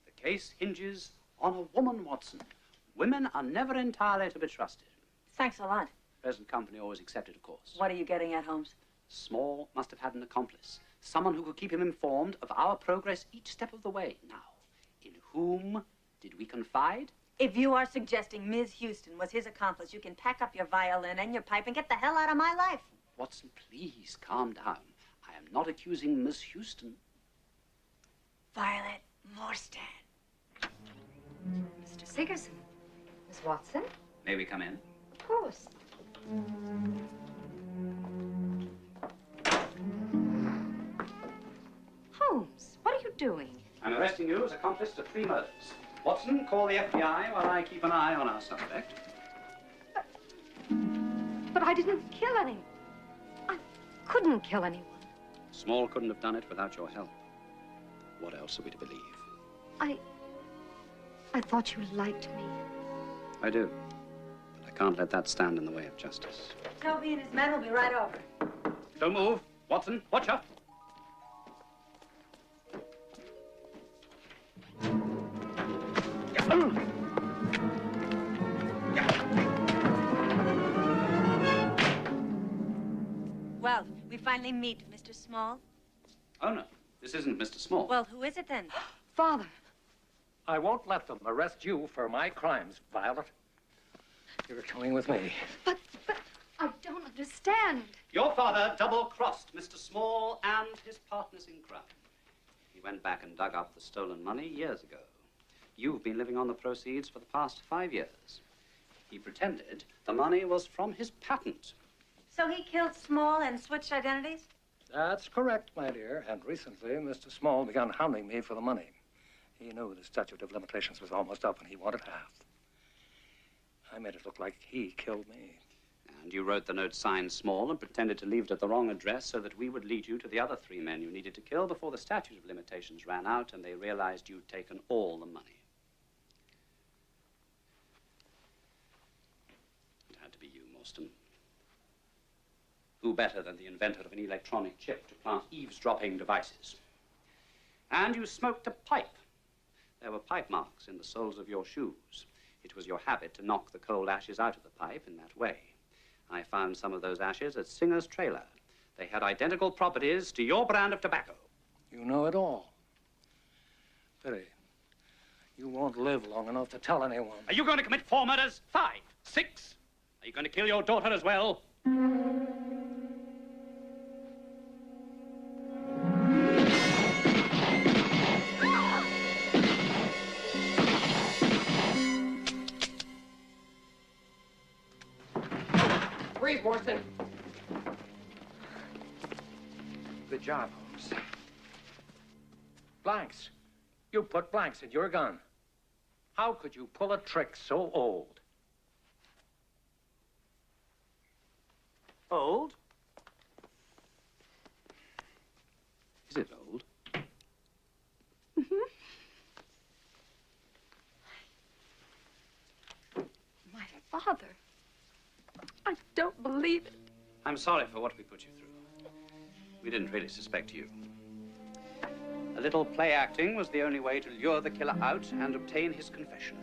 The case hinges on a woman, Watson. Women are never entirely to be trusted. Thanks a lot. Present company always accepted, of course. What are you getting at, Holmes? Small must have had an accomplice. Someone who could keep him informed of our progress each step of the way. Now, in whom did we confide? If you are suggesting Ms. Houston was his accomplice, you can pack up your violin and your pipe and get the hell out of my life. Watson, please calm down. I am not accusing Miss Houston. Violet Morstand. Mr. Sigerson. Miss Watson? May we come in? Of course. Holmes, what are you doing? I'm arresting you as accomplice to 3 murders. Watson, call the FBI while I keep an eye on our suspect. But I didn't kill anyone. I couldn't kill anyone. Small couldn't have done it without your help. What else are we to believe? I thought you liked me. I do. But I can't let that stand in the way of justice. Toby and his men will be right over. Don't move. Watson, watch out. Well, we finally meet, Mr. Small. Oh, no. This isn't Mr. Small. Well, who is it then? Father. I won't let them arrest you for my crimes, Violet. You're coming with me. But I don't understand. Your father double-crossed Mr. Small and his partners in crime. He went back and dug up the stolen money years ago. You've been living on the proceeds for the past 5 years. He pretended the money was from his patent. So he killed Small and switched identities? That's correct, my dear. And recently, Mr. Small began hounding me for the money. He knew the statute of limitations was almost up and he wanted half. I made it look like he killed me. And you wrote the note signed Small and pretended to leave it at the wrong address so that we would lead you to the other 3 men you needed to kill before the statute of limitations ran out and they realized you'd taken all the money. It had to be you, Morstan. Who better than the inventor of an electronic chip to plant eavesdropping devices? And you smoked a pipe. There were pipe marks in the soles of your shoes. It was your habit to knock the cold ashes out of the pipe in that way. I found some of those ashes at Singer's trailer. They had identical properties to your brand of tobacco. You know it all. Pity. You won't live long enough to tell anyone. Are you going to commit 4 murders? 5? 6? Are you going to kill your daughter as well? Breathe, Morrison. Good job, Holmes. Blanks. You put blanks in your gun. How could you pull a trick so old? Old? Is it old? My father. I don't believe it. I'm sorry for what we put you through. We didn't really suspect you. A little play acting was the only way to lure the killer out and obtain his confession.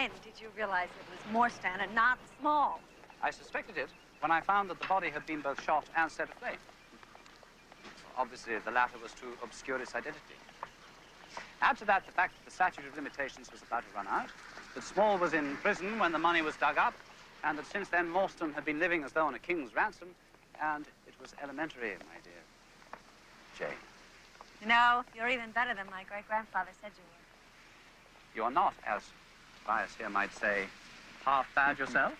when did you realize it was Morstan and not Small? I suspected it when I found that the body had been both shot and set aflame. Obviously, the latter was to obscure its identity. Add to that the fact that the statute of limitations was about to run out, that Small was in prison when the money was dug up, and that since then Morstan had been living as though on a king's ransom, and it was elementary, my dear Jane. You know, you're even better than my great-grandfather said you were. You're not, as Tobias here might say, half bad yourself?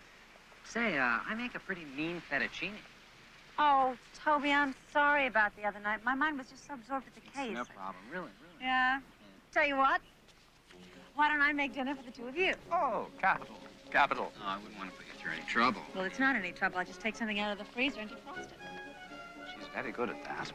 Say, I make a pretty mean fettuccine. Oh, Toby, I'm sorry about the other night. My mind was just so absorbed with the case. No problem, really. Yeah. Tell you what, why don't I make dinner for the two of you? Oh, capital, capital. No, I wouldn't want to put you through any trouble. Well, it's not any trouble. I'll just take something out of the freezer and defrost it. She's very good at that.